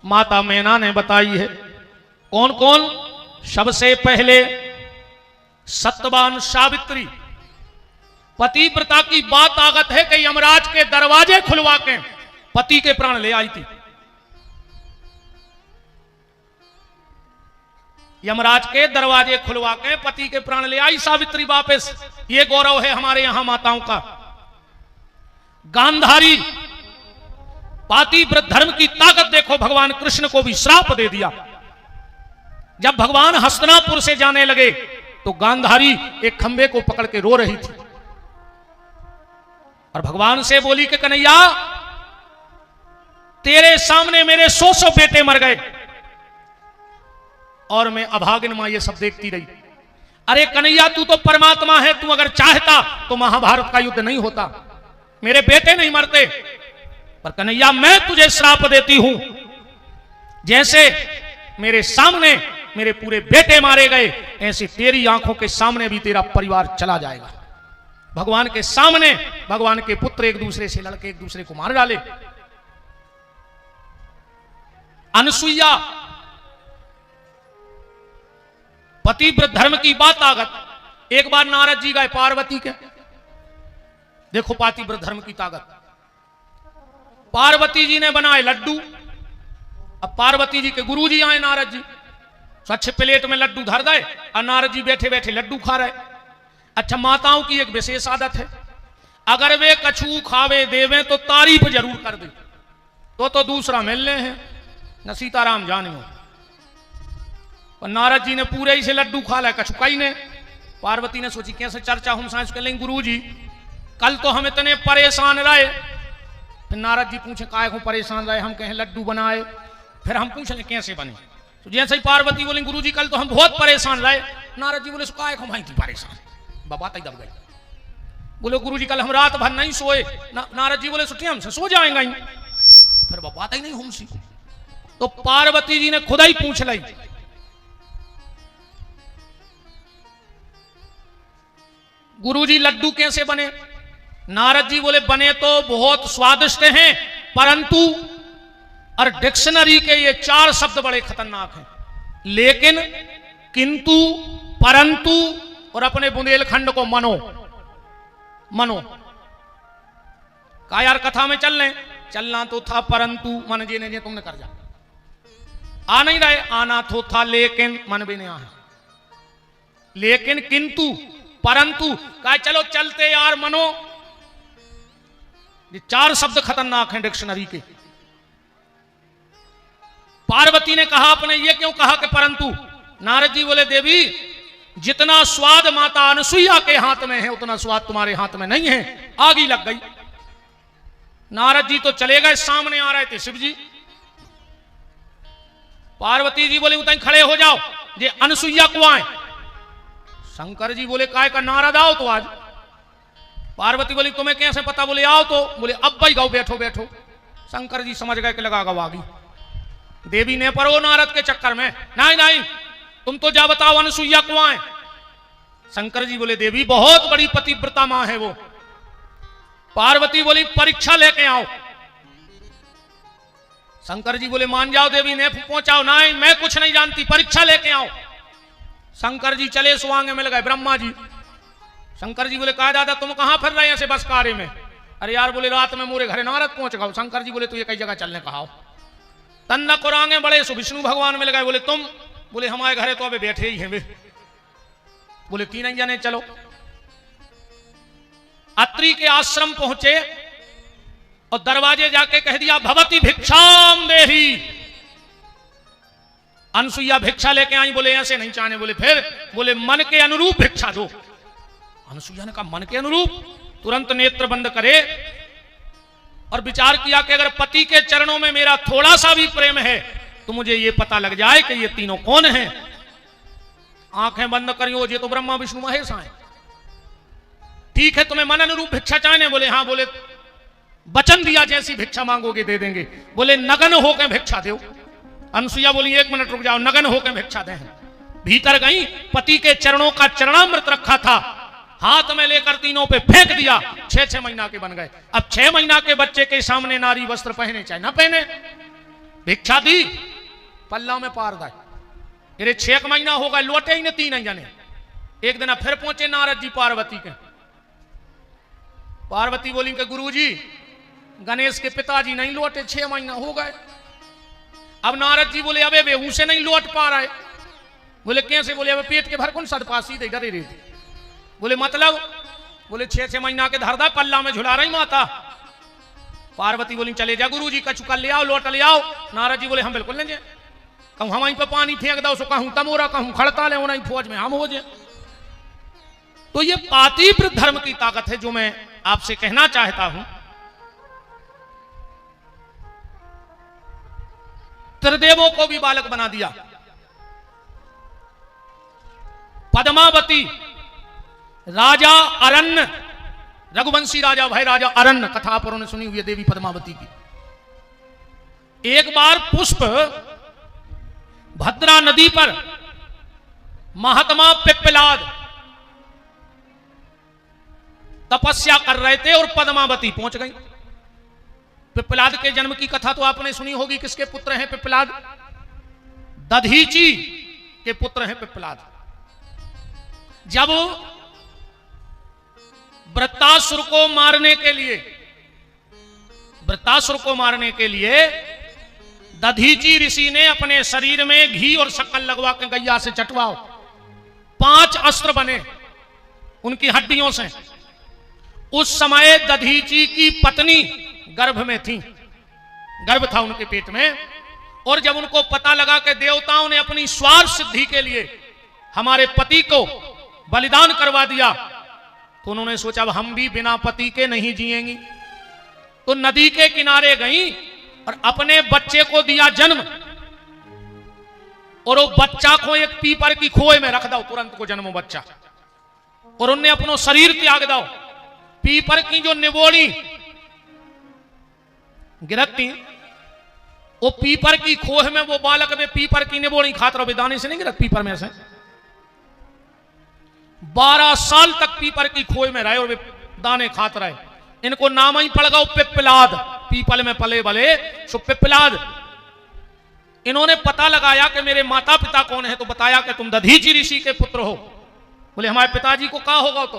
माता मैना ने बताई है। कौन कौन? सबसे पहले सत्यवान सावित्री। पतिव्रता की बात आगत है कि यमराज के दरवाजे खुलवा के पति के प्राण ले आई थी। यमराज के दरवाजे खुलवा के पति के प्राण ले आई सावित्री वापस। ये गौरव है हमारे यहां माताओं का। गांधारी, पातिव्रत धर्म की ताकत देखो, भगवान कृष्ण को भी श्राप दे दिया। जब भगवान हस्तिनापुर से जाने लगे तो गांधारी एक खंबे को पकड़ के रो रही थी और भगवान से बोली कि कन्हैया तेरे सामने मेरे 100 बेटे मर गए और मैं अभागिन मां ये सब देखती रही। अरे कन्हैया तू तो परमात्मा है, तू अगर चाहता तो महाभारत का युद्ध नहीं होता, मेरे बेटे नहीं मरते। पर कन्हैया मैं तुझे श्राप देती हूं, जैसे मेरे सामने मेरे पूरे बेटे मारे गए ऐसे तेरी आंखों के सामने भी तेरा परिवार चला जाएगा। भगवान के सामने भगवान के पुत्र एक दूसरे से लड़के एक दूसरे को मार डाले। अनसुईया, पतिव्रत धर्म की बात आगत। एक बार नारद जी गए पार्वती के, देखो पतिव्रत धर्म की ताकत। पार्वती जी ने बनाए लड्डू। अब पार्वती जी के गुरु जी आए नारद जी, स्वच्छ प्लेट में लड्डू धर दे और नारद जी बैठे बैठे लड्डू खा रहे। अच्छा, माताओं की एक विशेष आदत है, अगर वे कछू खावे देवे तो तारीफ जरूर कर दे, तो दूसरा मिलने हैं न सीताराम जानियो। और नारद जी ने पूरे ही से लड्डू खा लाए, कछू कई ने। पार्वती ने सोची कैसे चर्चा हम साइंस कर लेंगे, गुरु जी कल तो हम इतने परेशान रहे। फिर नारद जी पूछे काय को परेशान रहे? हम कहें लड्डू बनाए। फिर हम पूछ लें कैसे बने? तो जैसे ही पार्वती बोली गुरुजी कल तो हम बहुत परेशान रहे। नारद जी बोले काय को थी परेशान, बाबा तक दब गई। बोले गुरुजी कल हम रात भर नहीं सोए। नारद जी बोले सुटिया हमसे सो जाएंगे ही। फिर बाबा ही नहीं हमसी। तो पार्वती जी ने खुद ही पूछ ली। गुरुजी लड्डू कैसे बने? नारद जी बोले बने तो बहुत स्वादिष्ट हैं, परंतु और डिक्शनरी के ये 4 शब्द बड़े खतरनाक हैं, लेकिन, किंतु, परंतु और अपने बुंदेलखंड को मनो। मनो का यार कथा में चलना तो था, परंतु मन जी ने तुमने कर जा आ नहीं रहे, आना तो था लेकिन मन भी नहीं आया। लेकिन, किंतु, परंतु कहा चलो चलते यार मनो। ये 4 शब्द खतरनाक हैं डिक्शनरी के। पार्वती ने कहा आपने ये क्यों कहा कि परंतु? नारद जी बोले देवी जितना स्वाद माता अनसुईया के हाथ में है उतना स्वाद तुम्हारे हाथ में नहीं है। आग ही लग गई। नारद जी तो चले गए, सामने आ रहे थे शिव जी। पार्वती जी बोले उतने खड़े हो जाओ, ये अनसुईया को आए। शंकर जी बोले काय का नारद आओ तो आज। पार्वती बोली तुम्हें कैसे पता? बोले आओ तो। बोले अब भाई गाओ, बैठो बैठो। शंकर जी समझ गए कि लगा गवागी। देवी ने परो नारद के चक्कर में, नहीं नहीं तुम तो जा बताओ अनसुईया को आए। शंकर जी बोले देवी बहुत बड़ी पतिव्रता मां है वो। पार्वती बोली परीक्षा लेके आओ। शंकर जी बोले मान जाओ देवी ने पहुंचाओ। नहीं मैं कुछ नहीं जानती, परीक्षा लेके आओ। शंकर जी चले, सुआंगे मिल गए ब्रह्मा जी। शंकर जी बोले कहा दादा तुम कहां फिर रहे ऐसे बस कार्य में? अरे यार बोले रात में मोरे घरे नारद पहुंच गए। शंकर जी बोले तू ये कई जगह चलने कहा। तन्ना कुरांगे बड़े सो विष्णु भगवान मिल गए। बोले तुम? बोले हमारे घरे तो अभी बैठे ही हैं वे। बोले 3 जने चलो। अत्रि के आश्रम पहुंचे और दरवाजे जाके कह दिया भवती भिक्षाम देही। अनसुईया भिक्षा लेके आई। बोले ऐसे नहीं चाहने। बोले फिर? बोले मन के अनुरूप भिक्षा दो। अनसुईया ने कहा मन के अनुरूप? तुरंत नेत्र बंद करे और विचार किया कि अगर पति के चरणों में मेरा थोड़ा सा भी प्रेम है तो मुझे ये पता लग जाए कि ये तीनों कौन हैं। आंखें बंद करियो, ये तो ब्रह्मा विष्णु महेश आए। ठीक है तुम्हें मन अनुरूप भिक्षा चाहने? बोले हाँ। बोले वचन दिया जैसी भिक्षा मांगोगे दे देंगे। बोले नगन होकर भिक्षा दो। अनसुईया बोली 1 मिनट रुक जाओ, नगन होकर भिक्षा दें। भीतर गई, पति के चरणों का चरणामृत रखा था, हाथ में लेकर तीनों पे फेंक दिया। 6 महीना के बन गए। अब 6 महीना के बच्चे के सामने नारी वस्त्र पहने चाहे ना पहने, भिक्षा दी, पल्ला में पार दाए। अरे 6 महीना हो गए, लौटे ही ने 3 जने। एक दिन फिर पहुंचे नारद जी पार्वती के। पार्वती बोली कि गुरुजी गणेश के पिताजी नहीं लौटे, 6 महीना हो गए। अब नारद जी बोले अबे बेहू से नहीं लौट पा रहे। बोले कैसे? बोले अब पेट के भर कौन सदपासी दे डरे रहे। बोले मतलब? बोले 6 महीना के धरदा पल्ला में झुला रही माता। पार्वती बोली चले जा गुरुजी कछु कर ले आओ, लौट ले आओ। नारद जी बोले हम बिल्कुल नहीं जाए। कहूं हम वहीं पे पानी फेंक दो, सो कहूं तमोरा, कहूं खड़ता ले उन्हीं फौज में हम हो जाए। तो ये पातिव्र धर्म की ताकत है जो मैं आपसे कहना चाहता हूं। त्रिदेवों को भी बालक बना दिया। पद्मावती, राजा अरण्य, रघुवंशी राजा भाई राजा अरण्य, कथा आप ने सुनी हुई है देवी पद्मावती की। एक बार पुष्प भद्रा नदी पर महात्मा पिप्पलाद तपस्या कर रहे थे और पद्मावती पहुंच गई। पिप्पलाद के जन्म की कथा तो आपने सुनी होगी। किसके पुत्र हैं पिप्पलाद? दधीची के पुत्र हैं पिप्पलाद। जब वृत्तासुर को मारने के लिए दधीची ऋषि ने अपने शरीर में घी और शक्कर लगवा के गैया से चटवाओ, 5 अस्त्र बने उनकी हड्डियों से। उस समय दधीची की पत्नी गर्भ में थी, गर्भ था उनके पेट में। और जब उनको पता लगा कि देवताओं ने अपनी स्वार्थ सिद्धि के लिए हमारे पति को बलिदान करवा दिया, तो उन्होंने सोचा अब हम भी बिना पति के नहीं जिएंगी। तो नदी के किनारे गई और अपने बच्चे को दिया जन्म। और वो बच्चा को एक पीपर की खोए में रख दो, तुरंत को जन्मो बच्चा, और उनने अपनो शरीर त्याग दो। पीपर की जो निबोड़ी गिरती, वो पीपर की खोह में वो बालक में पीपर की निबोड़ी खात रहो, दाने से नहीं गिरत पीपर में से। 12 साल तक पीपर की खोह में रहे और वे दाने खात रहे। इनको नाम ही पड़ गया पिपलाद, पीपल में पले भले सो पिपलाद। इन्होंने पता लगाया कि मेरे माता पिता कौन है, तो बताया कि तुम दधीचि ऋषि के पुत्र हो। बोले हमारे पिताजी को क्या होगा, तो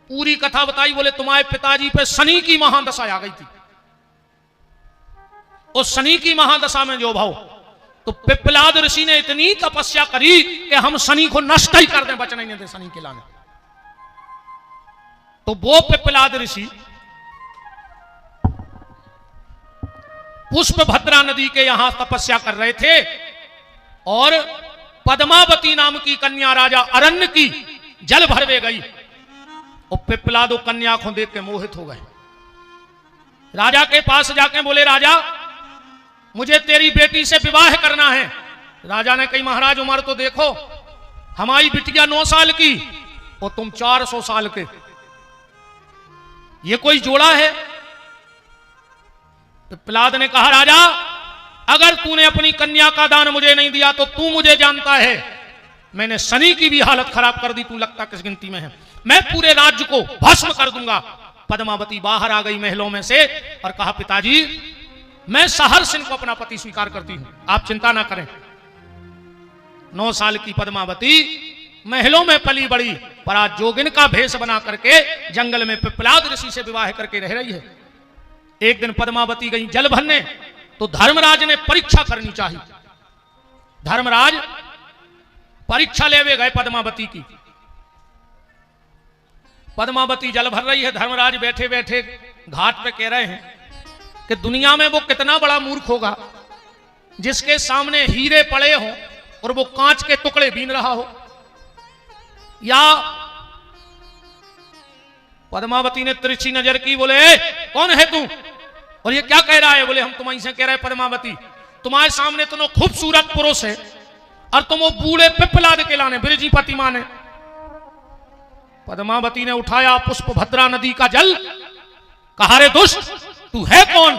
पूरी कथा बताई। बोले तुम्हारे पिताजी पे शनि की महादशा आ गई थी, और शनि की महादशा में जो भाव, तो पिपलाद ऋषि ने इतनी तपस्या करी कि हम शनि को नष्ट ही कर दें, बचना ही नहीं दे शनि के लाने। तो वो पिपलाद ऋषि पुष्पभद्रा नदी के यहां तपस्या कर रहे थे, और पद्मावती नाम की कन्या राजा अरण्य की जल भरवे गई, और पिपलाद कन्या को देख के मोहित हो गए। राजा के पास जाके बोले राजा मुझे तेरी बेटी से विवाह करना है। राजा ने कही महाराज उम्र तो देखो, हमारी बिटिया 9 साल की और तुम 400 साल के, ये कोई जोड़ा है? पिपलाद ने कहा राजा अगर तूने अपनी कन्या का दान मुझे नहीं दिया तो तू मुझे जानता है, मैंने शनि की भी हालत खराब कर दी, तू लगता किस गिनती में है, मैं पूरे राज्य को भस्म कर दूंगा। पद्मावती बाहर आ गई महलों में से और कहा पिताजी मैं सहर्ष को अपना पति स्वीकार करती हूं, आप चिंता ना करें। 9 साल की पद्मावती महलों में पली बड़ी, पर आज जोगिन का भेष बना करके जंगल में पिपलाद ऋषि से विवाह करके रह रही है। एक दिन पद्मावती गई जल भरने, तो धर्मराज ने परीक्षा करनी चाहिए। धर्मराज परीक्षा लेवे गए पद्मावती की। पद्मावती जल भर रही है, धर्मराज बैठे बैठे घाट पे कह रहे हैं कि दुनिया में वो कितना बड़ा मूर्ख होगा जिसके सामने हीरे पड़े हो और वो कांच के टुकड़े बीन रहा हो। या पद्मावती ने तिरछी नजर की, बोले कौन है तू और ये क्या कह रहा है? बोले हम तुम्हारी से कह रहे हैं पद्मावती तुम्हारे सामने तो खूबसूरत पुरुष है और तुम वो बूढ़े पिपलाद के लाने बिरजीपति माने। पद्मावती ने उठाया पुष्पभद्रा नदी का जल, कहा रे दुष्ट तू है कौन?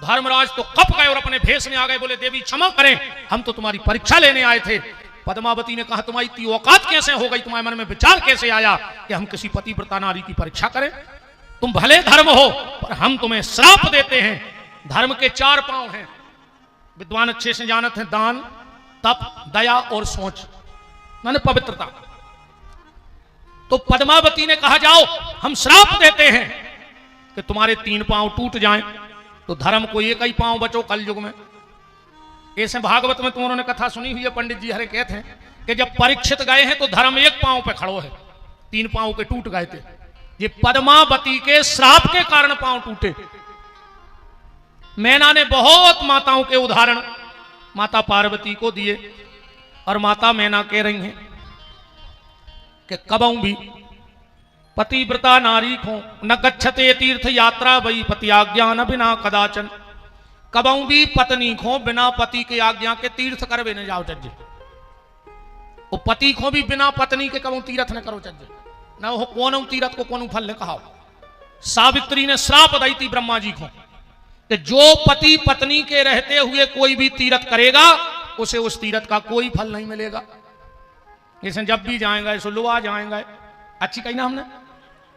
धर्मराज तो कप गए और अपने भेष में आ गए, बोले देवी क्षमा करें, हम तो तुम्हारी परीक्षा लेने आए थे। पद्मावती ने कहा तुम्हारी इतनी औकात कैसे हो गई, तुम्हारे मन में विचार कैसे आया कि हम किसी पतिव्रता नारी की परीक्षा करें? तुम भले धर्म हो पर हम तुम्हें श्राप देते हैं। धर्म के 4 पांव हैं, विद्वान अच्छे से जानते हैं, दान तप दया और सोच, माने पवित्रता। तो पद्मावती ने कहा जाओ हम श्राप देते हैं कि तुम्हारे 3 पांव टूट जाएं, तो धर्म को एक ही पांव बचो कल युग में। ऐसे भागवत में तुमने कथा सुनी हुई है, पंडित जी हरे कहते हैं कि जब परीक्षित गए हैं तो धर्म 1 पांव पे खड़ो है, 3 पांव के टूट गए थे। ये पद्मावती के श्राप के कारण पांव टूटे। मैना ने बहुत माताओं के उदाहरण माता पार्वती को दिए, और माता मैना कह रही हैं कि कबहू भी पतिव्रता नारी को न गच्छते तीर्थ यात्रा वही पति आज्ञा न बिना कदाचन। कबहू भी पत्नी को बिना पति के आज्ञा के तीर्थ करवे न जाओ चज्जे। वो पति को भी बिना पत्नी के कबहू तीर्थ न करो चज्जे, न हो कौन तीर्थ को कौन फल ने कहा। सावित्री ने श्राप दी थी ब्रह्मा जी को कि जो पति पत्नी के रहते हुए कोई भी तीर्थ करेगा उसे उस तीर्थ का कोई फल नहीं मिलेगा। जैसे जब भी जाएंगे सुलवा जाएंगे, अच्छी कही ना हमने,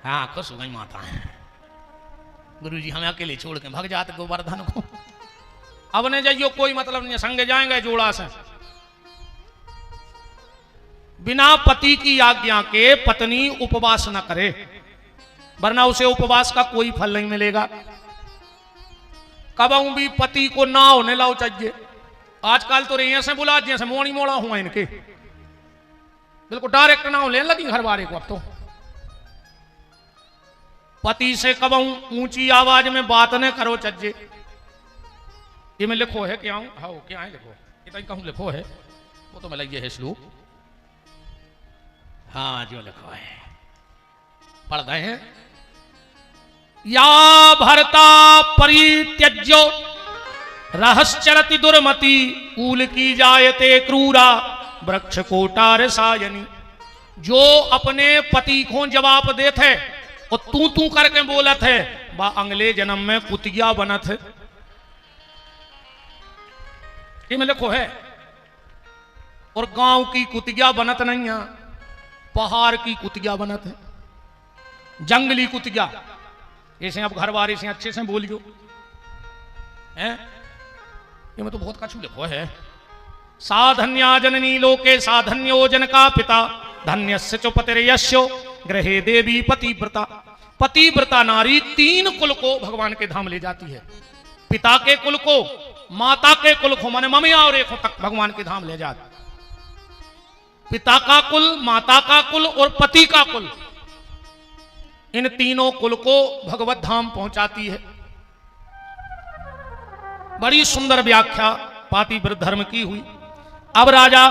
हाँ खुश हो गई माता है, गुरु जी हमें अकेले छोड़ के भग जाते गोवर्धन को, अब ने जाइयो कोई मतलब नहीं, संग जाएंगे जोड़ा से। बिना पति की आज्ञा के पत्नी उपवास न करे, वरना उसे उपवास का कोई फल नहीं मिलेगा। कबहू भी पति को ना होने लाओ चाहिए। आजकल तो रही से बुला जैसे मोड़ी मोड़ा हुआ इनके, बिल्कुल डायरेक्ट ना हो लेने लगी घर वाले को। अब तो पति से कबहू ऊंची आवाज में बात न करो चज्जे। ये मैं लिखो है क्या? हाँ क्या है लिखो, ये तो कहूं लिखो है, वो तो मैं लगे है श्लोक, हाँ जो लिखो है पढ़ गए हैं। या भरता परित्यज्यो रहस्यरति दुर्मति कूल की जायते क्रूरा वृक्ष कोटार सायनी। जो अपने पति को जवाब देत है और तू करके बोलत है, बा अगले जन्म में कुतिया बनत है। ये में लिखो है। और गांव की कुतिया बनत नहीं है, पहाड़ की कुतिया बनत है, जंगली कुतिया। ऐसे आप घर वाले से अच्छे से बोलियो हैं। ये में तो बहुत कछु लिखो है। साधन्या जननी लोके साधन्यो जन का पिता धन्यस्य च पतिर्यस्यो गृहे देवी पतिव्रता। पतिव्रता नारी 3 कुल को भगवान के धाम ले जाती है। पिता के कुल को, माता के कुल को, माने मम्मी और एक तक भगवान के धाम ले जाती। पिता का कुल, माता का कुल और पति का कुल, इन तीनों कुल को भगवत धाम पहुंचाती है। बड़ी सुंदर व्याख्या पातिव्रत धर्म की हुई। अब राजा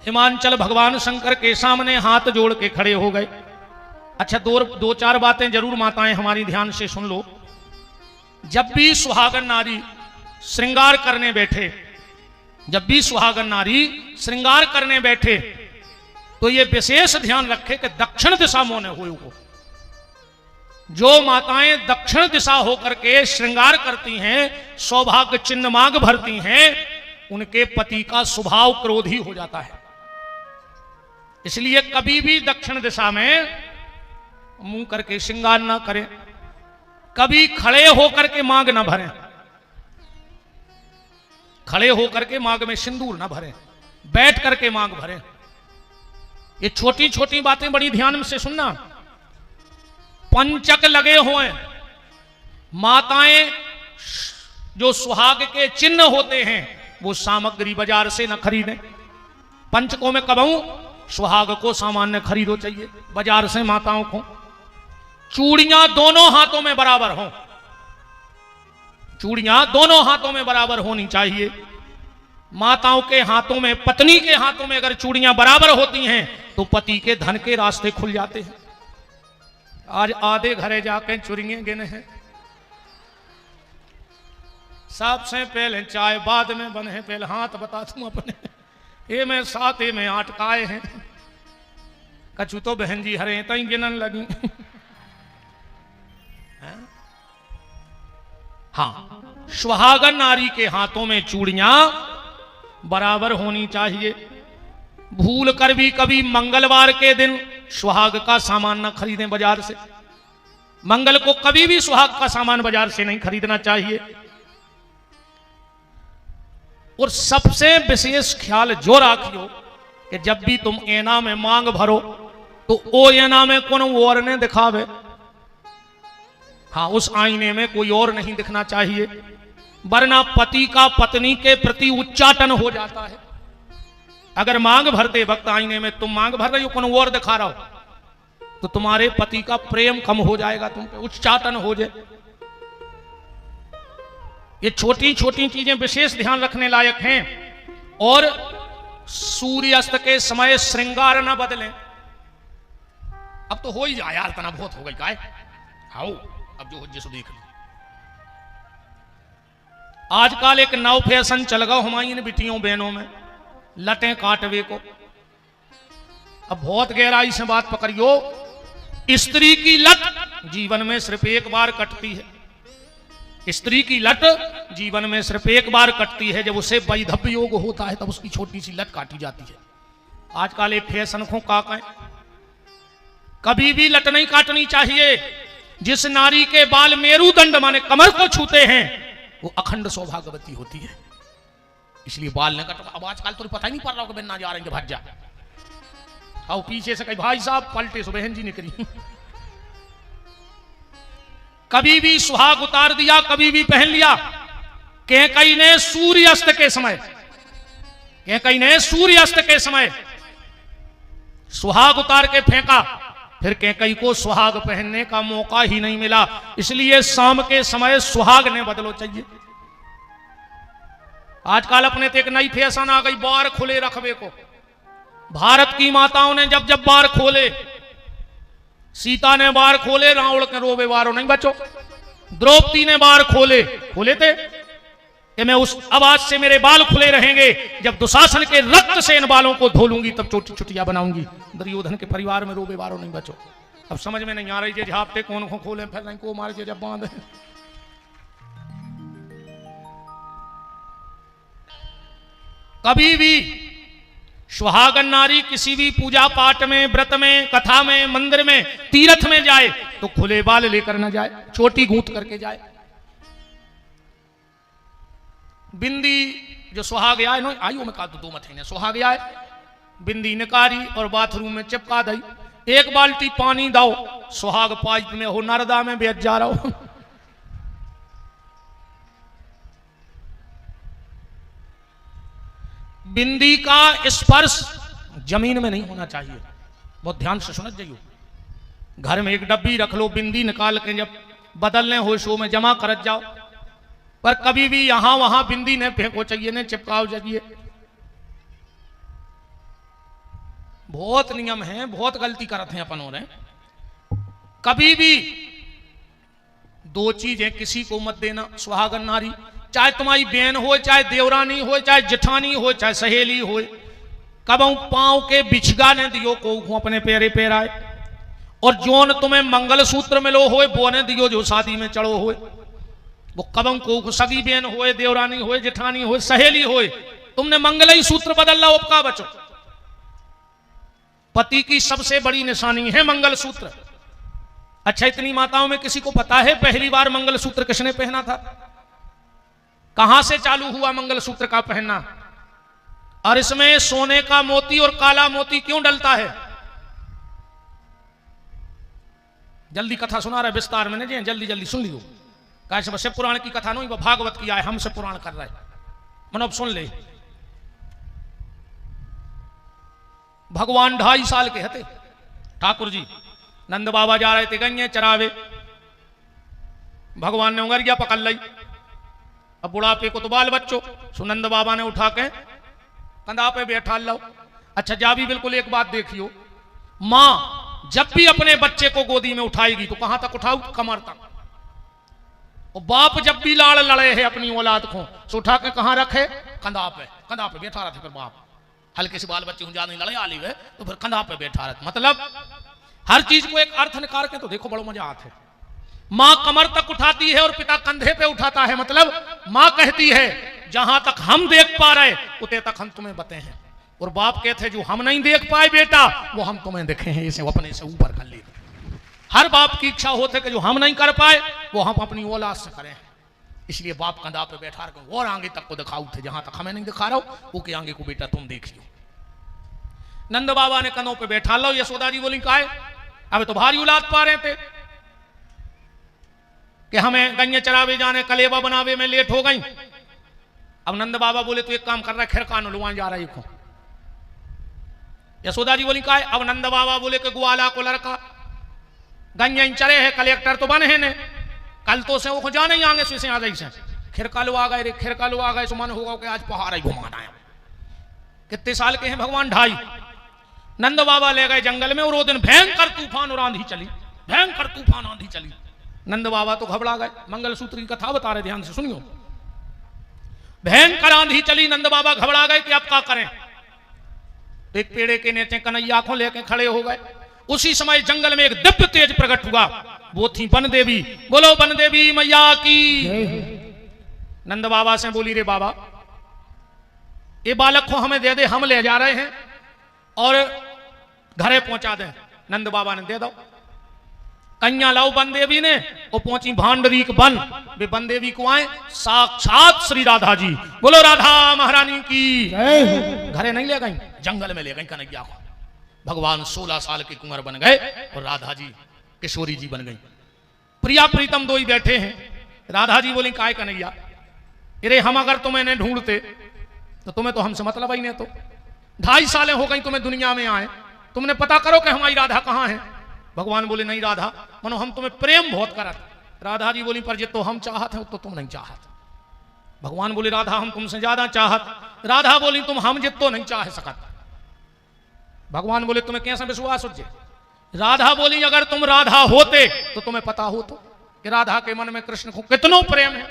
हिमांचल भगवान शंकर के सामने हाथ जोड़ के खड़े हो गए। अच्छा, दो चार बातें जरूर माताएं हमारी ध्यान से सुन लो। जब भी सुहागन नारी श्रृंगार करने बैठे, जब भी सुहागन नारी श्रृंगार करने बैठे, तो ये विशेष ध्यान रखे कि दक्षिण दिशा मोने हुए को। जो माताएं दक्षिण दिशा होकर के श्रृंगार करती हैं, सौभाग्य चिन्ह मांग भरती हैं, उनके पति का स्वभाव क्रोधी हो जाता है। इसलिए कभी भी दक्षिण दिशा में मुंह करके श्रृंगार ना करें, कभी खड़े होकर के मांग ना भरें, खड़े होकर के मांग में सिंदूर ना भरें, बैठ करके मांग भरें। ये छोटी छोटी बातें बड़ी ध्यान से सुनना। पंचक लगे हुए माताएं जो सुहाग के चिन्ह होते हैं वो सामग्री बाजार से न खरीदें। पंचकों में कबहू सुहाग को सामान्य खरीदो चाहिए, बाजार से माताओं को। चूड़ियां दोनों हाथों में बराबर हों, चूड़ियां दोनों हाथों में बराबर होनी चाहिए। माताओं के हाथों में, पत्नी के हाथों में अगर चूड़ियां बराबर होती हैं तो पति के धन के रास्ते खुल जाते हैं। आज आधे घरे जाके चूड़ियां गिने हैं। सबसे पहले चाय बाद में बने, पहले हाथ बता दूं अपने। ये में 7 ये में 8 काए हैं। कछु तो बहन जी हरे तई गिनन लगी। हाँ, सुहागन नारी के हाथों में चूड़ियां बराबर होनी चाहिए। भूल कर भी कभी मंगलवार के दिन सुहाग का सामान न खरीदें बाजार से। मंगल को कभी भी सुहाग का सामान बाजार से नहीं खरीदना चाहिए। और सबसे विशेष ख्याल जो रखियो कि जब भी तुम ऐना में मांग भरो तो ओ ऐना में कौन और ने दिखावे। हाँ, उस आईने में कोई और नहीं दिखना चाहिए, वरना पति का पत्नी के प्रति उच्चाटन हो जाता है। अगर मांग भरते वक्त आईने में तुम मांग भर रही हो, कौन और दिखा रहा हो, तो तुम्हारे पति का प्रेम कम हो जाएगा, तुम पे उच्चाटन हो जाए। ये छोटी छोटी चीजें विशेष ध्यान रखने लायक हैं। और सूर्यास्त के समय श्रृंगार न बदलें। अब तो हो ही जाए यार, तना बहुत हो गई काय। आओ अब जो हो जिसको देख लो। आजकल एक नव फैशन चल गया हमारी इन बिटियों बहनों में, लटें काटवे को। अब बहुत गहराई से बात पकड़ियो। स्त्री की लट जीवन में सिर्फ एक बार कटती है। स्त्री की लट जीवन में सिर्फ एक बार कटती है, जब उसे वैधव्य योग होता है तब उसकी छोटी सी लट काटी जाती है। आजकल एक फैशन को का कहें, कभी भी लट नहीं काटनी चाहिए। जिस नारी के बाल मेरुदंड माने कमर को छूते हैं वो अखंड सौभाग्यवती होती है। इसलिए बाल न कटो। अब आजकल तो पता ही नहीं पड़ रहा कि ना जा रहे हैं भाग जा। और पीछे से कहीं भाई साहब पलटे सो बहन जी निकली। कभी भी सुहाग उतार दिया, कभी भी पहन लिया। कैकई ने सूर्यास्त के समय, कैकई ने सूर्यास्त के समय सुहाग उतार के फेंका, फिर कैकई को सुहाग पहनने का मौका ही नहीं मिला। इसलिए शाम के समय सुहाग ने बदलो चाहिए। आजकल अपने तो एक नई फैशन आ गई, बार खुले रखबे को। भारत की माताओं ने जब जब बार खोले, सीता ने बार खोले, रावण के रोबे बारो नहीं बचो। द्रौपदी ने बार खोले थे कि मैं उस आवाज से मेरे बाल खुले रहेंगे, जब दुशासन के रक्त से इन बालों को धो लूंगी तब छोटी छुटिया बनाऊंगी। दुर्योधन के परिवार में रोबे बारो नहीं बचो। अब समझ में नहीं आ रही, झापते कौन को खोले फिर नहीं को मार जब बांध। कभी भी सुहागन नारी किसी भी पूजा पाठ में, व्रत में, कथा में, मंदिर में, तीर्थ में जाए तो खुले बाल लेकर न जाए, चोटी गूंथ करके जाए। बिंदी जो सुहाग आए नो आयु में का 2 महीने सुहाग आए, बिंदी निकारी और बाथरूम में चिपका दई। एक बाल्टी पानी दो, सुहाग पाइप में हो, नर्दा में बेच जा रहा हो। बिंदी का स्पर्श जमीन में नहीं होना चाहिए, बहुत ध्यान से सुनत जाइयो। घर में एक डब्बी रख लो, बिंदी निकाल के जब बदलने हो शो में जमा करत जाओ, पर कभी भी यहां वहां बिंदी ने फेंको चाहिए, ने चिपकाओ चाहिए। बहुत नियम है, बहुत गलती करते हैं अपन हो रहे। कभी भी 2 चीजें किसी को मत देना, सुहागन नारी, चाहे तुम्हारी बहन हो, चाहे देवरानी हो, चाहे जेठानी हो, चाहे सहेली हो, कबहू पांव के बिछगा ने दियो को अपने पैरे पैर आए। और जोन तुम्हें मंगलसूत्र मिलो हो वो ने दियो जो शादी में चढ़ो हो। वो कबहू को सगी बहन हो, देवरानी हो, जेठानी हो, सहेली हो, तुमने मंगल ही सूत्र बदल ला, उपका बचो। पति की सबसे बड़ी निशानी है मंगलसूत्र। अच्छा, इतनी माताओं में किसी को पता है पहली बार मंगलसूत्र किसने पहना था? कहां से चालू हुआ मंगलसूत्र का पहनना? और इसमें सोने का मोती और काला मोती क्यों डलता है? जल्दी कथा सुना रहे विस्तार में, नहीं जल्दी जल्दी सुन लियो। कैसे शिव पुराण की कथा नहीं, भागवत की आए, हमसे पुराण कर रहे मनो, अब सुन ले। भगवान 2.5 साल के हते, ठाकुर जी नंद बाबा जा रहे थे गंगे चरावे, भगवान ने उंगरिया पकड़ ली। अब बुढ़ापे को तो बाल बच्चों, सुनंद बाबा ने उठा के कंधा पे बैठा लो। अच्छा जा भी बिल्कुल एक बात देखियो, मां जब भी अपने बच्चे को गोदी में उठाएगी तो कहां तक उठाऊ? कमर तक। और बाप जब भी लाड़ लड़े है अपनी औलाद को तो उठा के कहां रखे? कंधा पे बैठा रहे थे। फिर बाप हल्के से बाल बच्चे ज्यादा लड़े आली है तो फिर कंधा पे बैठा रहे। मतलब हर चीज को एक अर्थ निकाल के तो देखो, बड़ो मजा आता है। मां कमर तक उठाती है और पिता कंधे पे उठाता है। मतलब मां कहती है जहां तक हम देख पा रहे उतने तक हम तुम्हें बते हैं, और बाप कहते हैं जो हम नहीं देख पाए बेटा वो हम तुम्हें देखे हैं, इसे अपने से ऊपर कर ले। हर बाप की इच्छा होती है कि जो हम नहीं कर पाए वो हम अपनी औलाद से करें। इसलिए बाप कंधा पे बैठा रखो और आगे तक को दिखाऊ थे, जहां तक हमें नहीं दिखा रहा हूं वो के आगे को बेटा तुम देखियो। नंद बाबा ने कंधों पे बैठा लो। यशोदा जी बोली काहे? अब तो भारी औलाद पा रहे थे कि हमें गंगे चरावे जाने, कलेबा बनावे में लेट हो गई। अब नंद बाबा बोले तो एक काम कर रहा है, खिरकान लुआन जा रहा है। यशोदा जी बोली काहे? अब नंद बाबा बोले कि ग्वाला को लड़का गंगे चरे है, कलेक्टर तो बने हैं ने, कल तो से वो जाने ही आगे से आ गई से खिरका लो आ गए रे, खिरका लो आ गए। सो मन होगा कि आज पहाड़ ही घुमाना है। कितने साल के हैं भगवान? 2.5। नंद बाबा ले गए जंगल में और वो दिन भयंकर तूफान और आंधी चली, भयंकर तूफान आंधी चली। नंद बाबा तो घबरा गए। मंगलसूत्र की कथा बता रहे, ध्यान से सुनियो। भयंकर आंधी चली, नंद बाबा घबरा गए कि अब क्या करें। एक पेड़े के नीचे कन्हैया आंखों लेके खड़े हो गए। उसी समय जंगल में एक दिव्य तेज प्रकट हुआ, वो थी बन देवी। बोलो बन देवी मैया की। नंद बाबा से बोली रे बाबा ये बालक को हमें दे दे, हम ले जा रहे हैं और घरे पहुंचा दें। नंद बाबा ने दे दो। कन्या लाओ बन देवी ने, वो पहुंची भांडरीक बन। वे बन देवी को आए साक्षात श्री राधा जी। बोलो राधा महारानी की। घरे नहीं ले गई, जंगल में ले गई कन्हैया को। भगवान 16 साल के कुंवर बन गए और राधा जी किशोरी जी बन गई। प्रिया प्रीतम दो ही बैठे हैं। राधा जी बोली काय कन्हैया, अरे हम अगर तुम्हें नहीं ढूंढते तो तुम्हें तो हमसे मतलब ही नहीं। तो 2.5 सालें हो गई तुम्हें दुनिया में आए, तुमने पता करो कि हमारी राधा कहाँ है। भगवान बोले नहीं राधा, मनो हम तुम्हें प्रेम बहुत करत। राधा जी बोली पर जे तो हम चाहत है तो तुम नहीं चाहत। भगवान बोले राधा हम तुमसे ज्यादा चाहत। राधा बोली तुम हम जित तो नहीं चाह सकत। भगवान बोले तुम्हें कैसा विश्वास हो? राधा बोली अगर तुम राधा होते तो तुम्हें पता हो तो कि राधा के मन में कृष्ण को कितनो प्रेम है।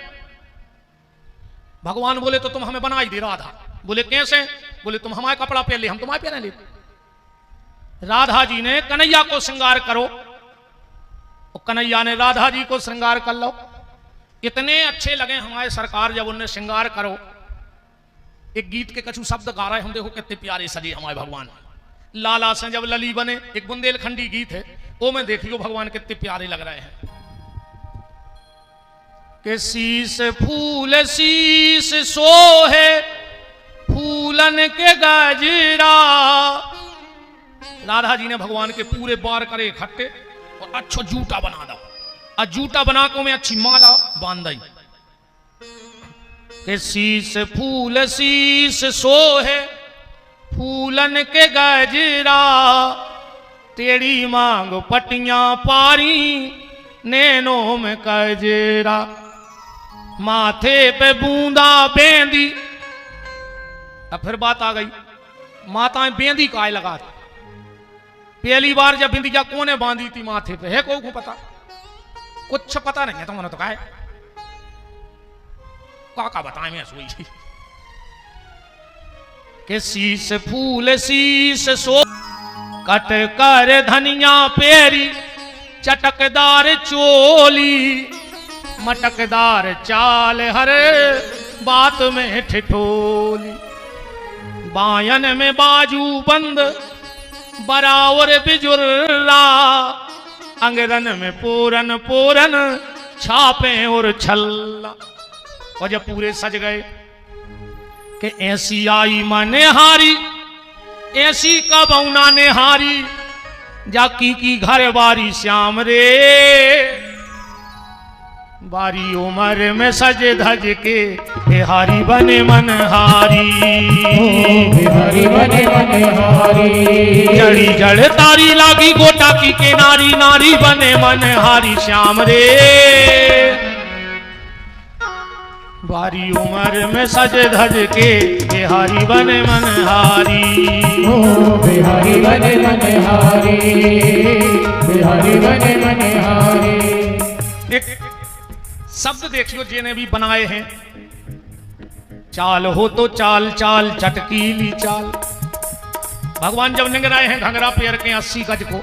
भगवान बोले तो तुम हमें बनाई दी राधा। बोले कैसे? बोले तुम हमारे कपड़ा पहन ले, हम तुम्हारे पहन ले। राधा जी ने कन्हैया को श्रृंगार करो, और कन्हैया ने राधा जी को श्रृंगार कर लो। इतने अच्छे लगे हमारे सरकार जब उन्हें श्रृंगार करो। एक गीत के कछु शब्द गा रहे हम, देखो कितने प्यारे सजे हमारे भगवान। लाला से जब लली बने, एक बुंदेलखंडी गीत है, वो में देखियो भगवान कितने प्यारे लग रहे हैं। कि शीस फूल शीस सोहे फूलन के गजरा। राधा जी ने भगवान के पूरे बार करे इकट्ठे और अच्छो जूटा बना दो, और जूटा बना को में अच्छी माला बांध दी। कि शीस फूल शीस सोहे फूलन के गजरा, तेरी मांग पटियां पारी नैनों में कजरा। माथे पे बूंदा बेंदी। अब फिर बात आ गई, माताएं बेंदी काय लगा थी? पहली बार जब बिंदिया कोने बांधी थी माथे पे, है कोई को पता? कुछ पता नहीं है तुमने तो कहा का बताए मैं सोई। कि शीस फूल शीस सो कट कर धनिया पेरी, चटकदार चोली मटकदार चाल हर बात में ठिठोली। बायन में बाजू बंद बरावर बिजुर्रा, अंगरन में पूरन पूरन छापे और छल्ला। और जब पूरे सज गए कि ऐसी आई माने हारी, ऐसी कबौना ने हारी, जाकी की घर बारी श्याम रे। बारी उम्र में सज धज के बिहारी बने मनहारी, बिहारी बने मनहारी। जड़ी जड़ तारी लागी गोटा की किनारी, नारी बने मनहारी श्याम रे। बारी उम्र में सज धज के बिहारी बने मनहारी, बिहारी बने मनहारी, बिहारी बने मनहारी। एक शब्द देखियो जिन्हें भी बनाए हैं। चाल हो तो चाल चाल चटकीली चाल। भगवान जब निगराए हैं घंघरा पैर के 80 गज को।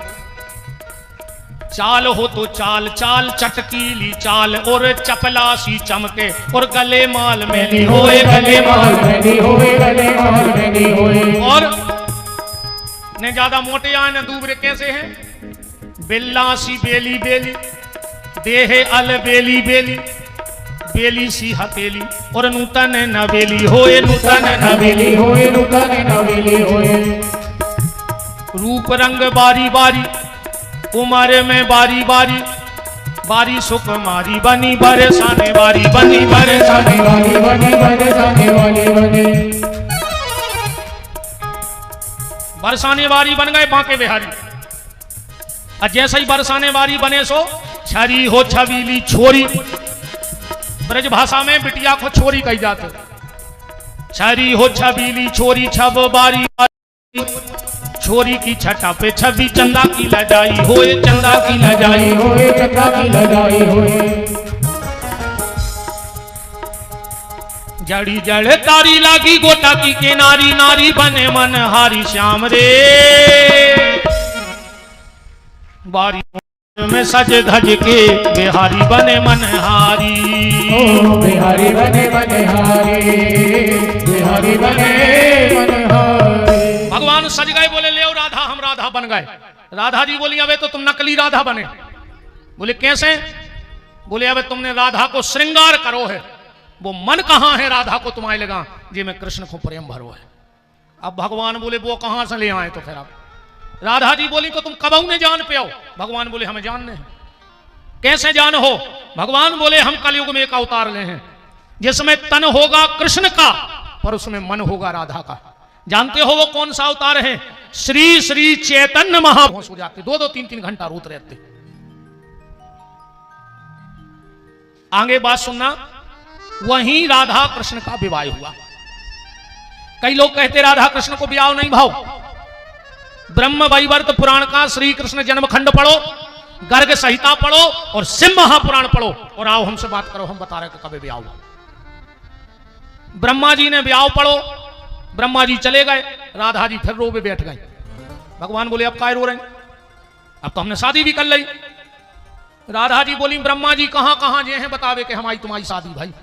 चाल हो तो चाल चाल चटकीली चाल, और चपला सी चमके और गले माल मैली होए, गले माल मैली होए, गले माल मैली होए। और ने ज्यादा मोटे आए न दूबरे कैसे हैं? बिल्ला सी बेली बेली, देह अल बेली बेली, बेली सी हथेली और नूतन नवेली होए, नूतन नवेली होए, नूतन नवेली होए। रूप रंग बारी बारी, उम्र में बारी बारी, बारी सुकुमारी बनी बरसाने वाली, बनी बरसाने वाली, बनी बरसाने वाली बनी। बरसाने वाली बन गए बांके बिहारी। और जैसे ही बरसाने वाली बने सो छरी हो छबीली छोरी। ब्रज भाषा में बिटिया को छोरी कही जाते। छरी हो छबीली छोरी, छब बारी छोरी की छटा पे छवि चंदा की लजाई होए, चंदा की लजाई होए, चंदा की लजाई होए। जड़ी जड़ तारी लागी गोटा की किनारी, नारी बने मनहारी श्याम रे। बारी में सज धज के बिहारी बने मनहारी, बिहारी बने मनहारी, बिहारी बने मनहारी। भगवान सज गए, बोले ले राधा, हम राधा बन गए। राधा जी बोली अबे तो तुम नकली राधा बने। बोले कैसे? बोले अबे तुमने राधा को श्रृंगार करो है, वो मन कहां है राधा को तुम्हारे लगा जी में कृष्ण को प्रेम भरो है। अब भगवान बोले वो कहां से ले आए? तो फिर आप राधा जी बोली तो तुम कबहू ने जान पे आओ। भगवान बोले हमें जानने हैं। कैसे जान हो? भगवान बोले हम कलयुग में एक अवतार ले हैं जिसमें तन होगा कृष्ण का पर उसमें मन होगा राधा का। जानते हो वो कौन सा अवतार है? श्री श्री चैतन्य महाप्रभु। हो जाते 2-2 3-3 घंटा रोते रहते। आगे बात सुनना, वहीं राधा कृष्ण का विवाह हुआ। कई लोग कहते राधा कृष्ण को विवाह नहीं भाव। ब्रह्म वैवर्त पुराण का श्री कृष्ण जन्मखंड पढ़ो, गर्ग संहिता पढ़ो और शिव महापुराण पढ़ो और आओ हमसे बात करो, हम बता रहे कि कभी ब्याह हुआ। ब्रह्मा जी ने ब्याह पढ़ो, ब्रह्मा जी चले गए, राधा जी फिर रोवे बैठ गई। भगवान बोले अब काय रो रहे हैं, अब तो हमने शादी भी कर ली। राधा जी बोली ब्रह्मा जी कहां कहां जे हैं बतावे कि हमारी तुम्हारी शादी भाई,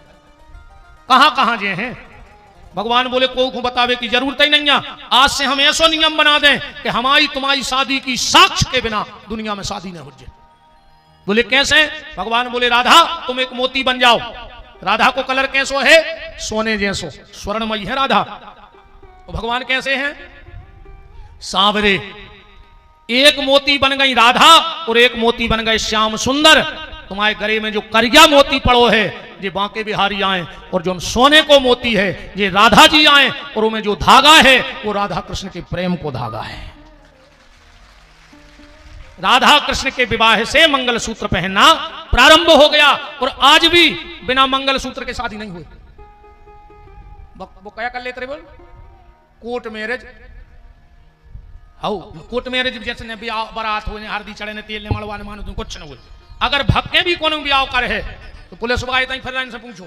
कहां कहां जे हैं। भगवान बोले को बतावे की जरूरत ही नहीं है, आज से हम ऐसा नियम बना दें कि हमारी तुम्हारी शादी की साक्ष्य के बिना दुनिया में शादी न हो जाए। बोले कैसे? भगवान बोले राधा तुम एक मोती बन जाओ। राधा को कलर कैसो है? सोने जैसो, स्वर्णमयी है राधा। तो भगवान कैसे हैं? सांवरे। एक मोती बन गई राधा और एक मोती बन गए श्याम सुंदर। तुम्हारे गले में जो करिया मोती पड़ो है ये बांके बिहारी आए, और जो सोने को मोती है ये राधा जी आए, और उनमें जो धागा है वो राधा कृष्ण के प्रेम को धागा है। राधा कृष्ण के विवाह से मंगल सूत्र पहनना प्रारंभ हो गया, और आज भी बिना मंगल सूत्र के शादी नहीं हुई। वो क्या कर लेते बोल? Court marriage. How court marriage जैसे ने ब्याह बारात हो, हल्दी चढ़े ने, तेल ने, मड़वा ने, मानो तुम कुछ न हो। अगर भक्के भी कोनो ब्याह करे है तो पुलिस वाले तई फिर इनसे पूछो,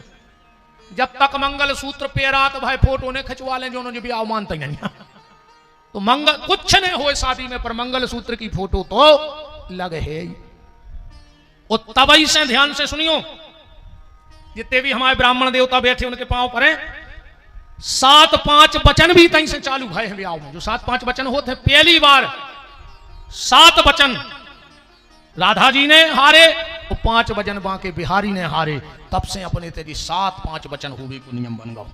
जब तक मंगल सूत्र पेरा तो भाई फोटो ने खिंचवा लें जो उन्होंने ब्याह मानते ही नहीं। तो मंगल कुछ नहीं हो शादी में, पर मंगल सूत्र की फोटो तो लगे है। और तबई से ध्यान से सुनियो, जितने भी हमारे ब्राह्मण देवता बैठे उनके पांव पर हैं 7-5 वचन भी तई से चालू भय हैं ब्याह में। जो 7-5 वचन होते हैं, पहली बार 7 वचन राधा जी ने हारे और 5 वचन बांके बिहारी ने हारे। तब से अपने तेरी 7-5 वचन हुए को नियम बन गओ।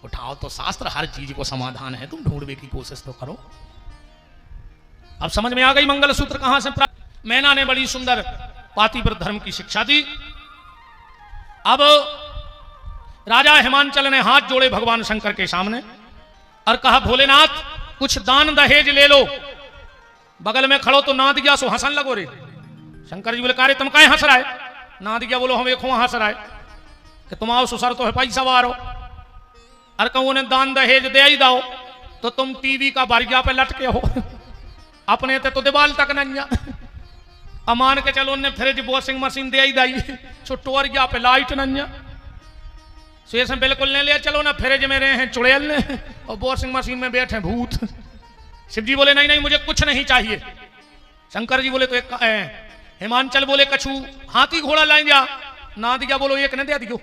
उठाओ तो शास्त्र हर चीज को समाधान है, तुम ढूंढने की कोशिश तो करो। अब समझ में आ गई मंगल सूत्र कहां से प्राप्त। मैना ने बड़ी सुंदर पातिव्रत धर्म की शिक्षा दी। अब राजा हिमांचल ने हाथ जोड़े भगवान शंकर के सामने और कहा भोलेनाथ कुछ दान दहेज ले लो। बगल में खड़ो तो नाद गया सो हंसन लगो रे। शंकर जी बोले कारे तुम काहे हंस रहा है? नाद गया बोलो हम एक हंस रहा है कि तुम आओ सुसर तो है पैसा वारो, और कहूं ने दान दहेज दे ही दो तो तुम टीवी का बारिया पे लटके हो, अपने ते तो दीवाल तक नहीं। अमान के चलो ने फ्रिज वॉशिंग मशीन दे ही दी, छुट्टोरिया पे लाइट नहीं, शेष बिल्कुल नहीं ले चलो ना, फ्रिज में रहे हैं चुड़ैल ने और वॉशिंग मशीन में बैठे भूत। शिव जी बोले नहीं नहीं मुझे कुछ नहीं चाहिए। शंकर जी बोले तो एक हिमांचल बोले कछु हाथी घोड़ा लाए जा। ना दिया बोलो एक ने दे दियो।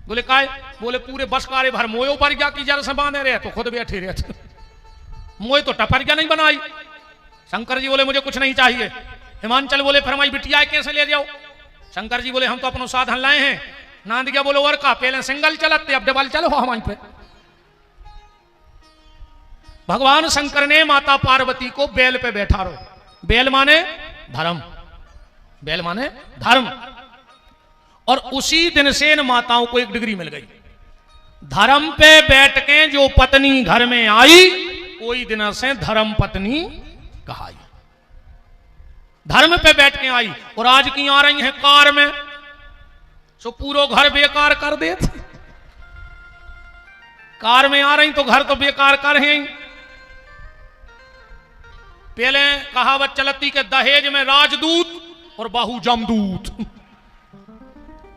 बोले काय? बोले पूरे बस कारे भर मोयो पर गया की जर से बांधे रहे तो खुद बैठे रहे, मोय तो टपर क्या नहीं बनाई। शंकर जी बोले मुझे कुछ नहीं चाहिए। हिमांचल बोले फिर हमारी बिटिया कैसे ले जाओ? शंकर जी बोले हम तो अपनो साधन लाए हैं। ना दिया बोलो और का पहले सिंगल चलते अब डबल चलो हमारे पे। भगवान शंकर ने माता पार्वती को बैल पे बैठा रहो। बैल माने धर्म, बैल माने धर्म। और उसी दिन से इन माताओं को एक डिग्री मिल गई। धर्म पे बैठ के जो पत्नी घर में आई कोई दिन से धर्म पत्नी कहाई। धर्म पे बैठ के आई। और आज की आ रही है कार में सो पूरा घर बेकार कर देते। कार में आ रही तो घर तो बेकार कर हैं। पहले कहावत चलती के दहेज में राजदूत और बहू जमदूत।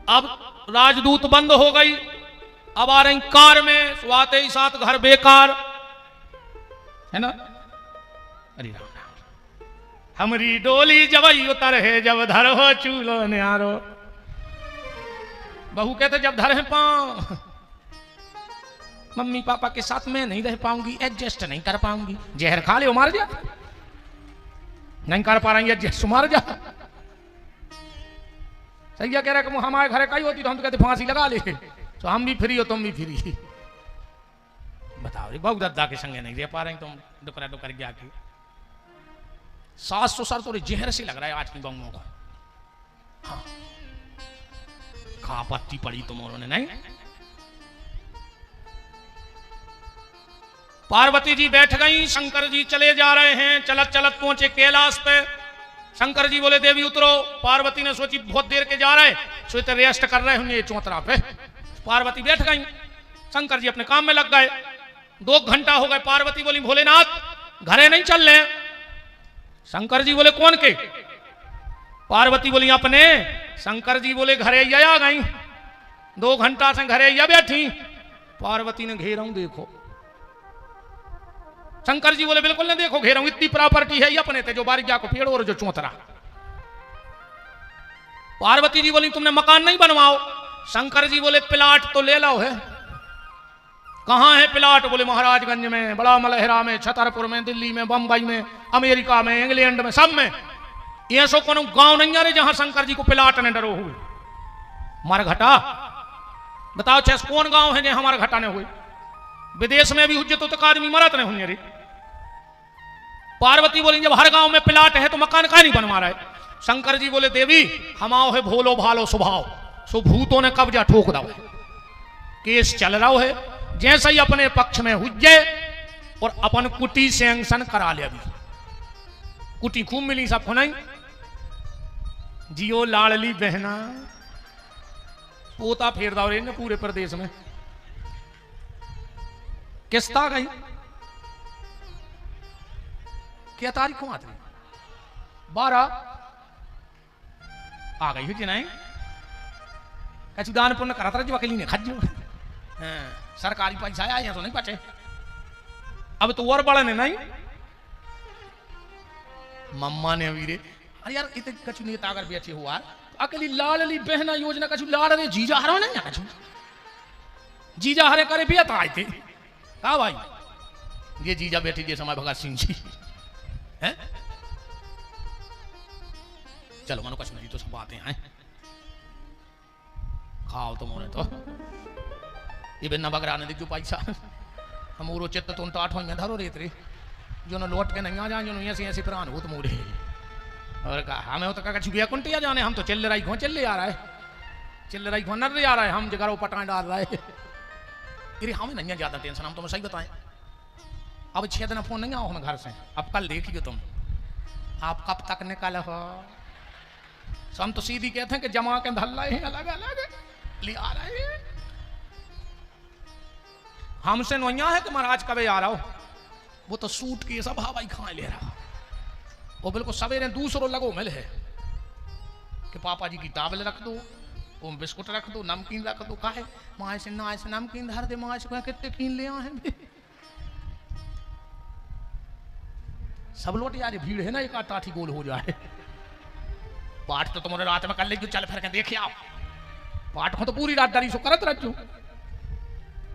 अब राजदूत बंद हो गई, अब आ रही कार में, स्वाते ही साथ घर बेकार है ना। अरे राम राम। हमरी डोली जब उतर है जब धर हो चूलो न्यारो। बहू कहते जब धर है पांव, मम्मी पापा के साथ मैं नहीं रह पाऊंगी, एडजस्ट नहीं कर पाऊंगी। जहर खा ले मार जा, नहीं कर पा रही एडजस्ट मार जा। सही कह रहा है हमारे घर कहीं होती तो हम तो कहते फांसी लगा ले, तो हम भी फ्री हो तुम भी फ्री। बताओ रे बहु दद्दा के संगे नहीं रह पा रहे तुम दुकरा दुकर गया की। सास ससुर तो जहर से लग रहा है आज की बहुओं को। हाँ खा पत्ती पड़ी तुम ने नहीं। पार्वती जी बैठ गई, शंकर जी चले जा रहे हैं। चलत चलत पहुंचे कैलाश पे। शंकर जी बोले देवी उतरो। पार्वती ने सोची बहुत देर के जा रहे सो तो रेस्ट कर रहे होंगे चौतरा पे। पार्वती बैठ गई, शंकर जी अपने काम में लग गए। 2 घंटा हो गए। पार्वती बोली भोलेनाथ घरे नहीं चल रहे। शंकर जी बोले कौन के? पार्वती बोली अपने। शंकर जी बोले घरे आ गई, 2 घंटा से घरे या बैठी। पार्वती ने घेरा हूं देखो। शंकर जी बोले बिल्कुल नहीं देखो घेरा हूं, इतनी प्रॉपर्टी है ये अपने थे, जो बारिया को पेड़ और जो चौतरा। पार्वती जी बोली तुमने मकान नहीं बनवाओ। शंकर जी बोले प्लाट तो ले लो है। कहां है प्लाट? बोले महाराजगंज में, बड़ा मलहरा में, छतरपुर में, दिल्ली में, बंबई में, अमेरिका में, इंग्लैंड में, सब में। ये सो कोनो गांव नहीं आ रहे जहां शंकर जी को प्लाट ने डरो हुए। हमारा घटा बताओ चेस कौन गांव है जो हमारा घटा ने हुए? विदेश में भी हुज्जत तक आदमी मरत नहीं हुए रे। पार्वती बोली जब हर गांव में प्लाट है तो मकान का नहीं बनवा रहा है? शंकर जी बोले देवी हमाओ है भोलो भालो स्वभाव, सो भूतों ने कब्जा ठोक दो। केस चल रहा है, जैसे ही अपने पक्ष में हुज्जे और अपन कुटी सैंक्शन करा ले। अभी कुटी खूब मिली सबको नहीं। जियो लाड़ली बहना पोता फेर दाव रे पूरे प्रदेश में। किस्ता गई क्या तारीख को आती 12 आ गई हुई नहीं। कछु दान पुण्य करा था जो अकेली ने खजो। सरकारी पैसा आया तो नहीं बचे। अब तो और बड़ा ने नहीं। मम्मा ने वीरे अरे यार इतने कछु नेता अगर बेचे हुआ तो अकेली लाडली बहना योजना कछु लाड़ रे जीजा हरो नहीं कछु जीजा हरे करे भी आए थे। कहा भाई ये जीजा बेटी जे समय भगत सिंह जी हैं। चलो मानो कछु नहीं तो सब बातें हैं। खाओ तुम तो ये बिना बगरा ने देखो पैसा हम चित्त तुम तो 8 में धरो रेत रे जो न लौट के नहीं आ जाए जो ऐसे ऐसे प्राण हो तो मोरे। और कहा हमें तो कछु कुंटिया जाने हम तो चल रही घो चल आ रहा है चल रही घो नर आ रहा है हम जगह पटा डाल रहा है। अरे हमें नहीं ज्यादा टेंशन हम तुम्हें सही बताएं। अब 6 दिन फोन नहीं आओ हम घर से। अब कल देखिए तुम आप कब तक निकाल हो। हम तो सीधी कहते हैं कि जमा के धल रहे हैं अलग अलग ले आ रहे हैं। हमसे नोया है कि महाराज कभी आ रहा हो। वो तो सूट की सब हवाई खाए ले रहा। वो बिल्कुल सवेरे दूसरों लगो मिल है कि पापा जी की टावल रख दो, वो बिस्कुट रख दो, नमकीन रख दो। काहे माँ से ना ऐसे नमकीन धर दे माँ से कितने कीन ले आए। सब लोट यार भीड़ है ना एक टाठी गोल हो जाए। पाठ तो तुम्हारे रात में कर ले चल फिर के देखे आओ। पाठ को तो पूरी रात डरी सो करत रखो।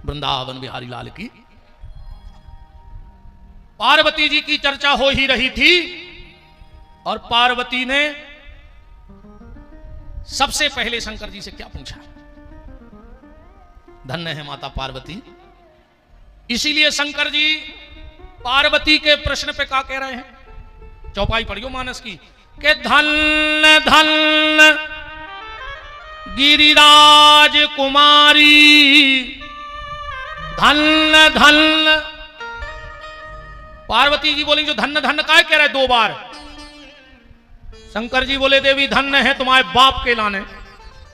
वृंदावन बिहारी लाल की पार्वती जी की चर्चा हो ही रही थी और पार्वती ने सबसे पहले शंकर जी से क्या पूछा? धन्य है माता पार्वती। इसीलिए शंकर जी पार्वती के प्रश्न पे क्या कह रहे हैं? चौपाई पढ़ियो मानस की कि धन्य धन्य गिरिराज कुमारी, धन्य धन्य। पार्वती जी बोली जो धन्य धन्य काय कह रहे 2 बार। शंकर जी बोले देवी धन्य है तुम्हारे बाप के लाने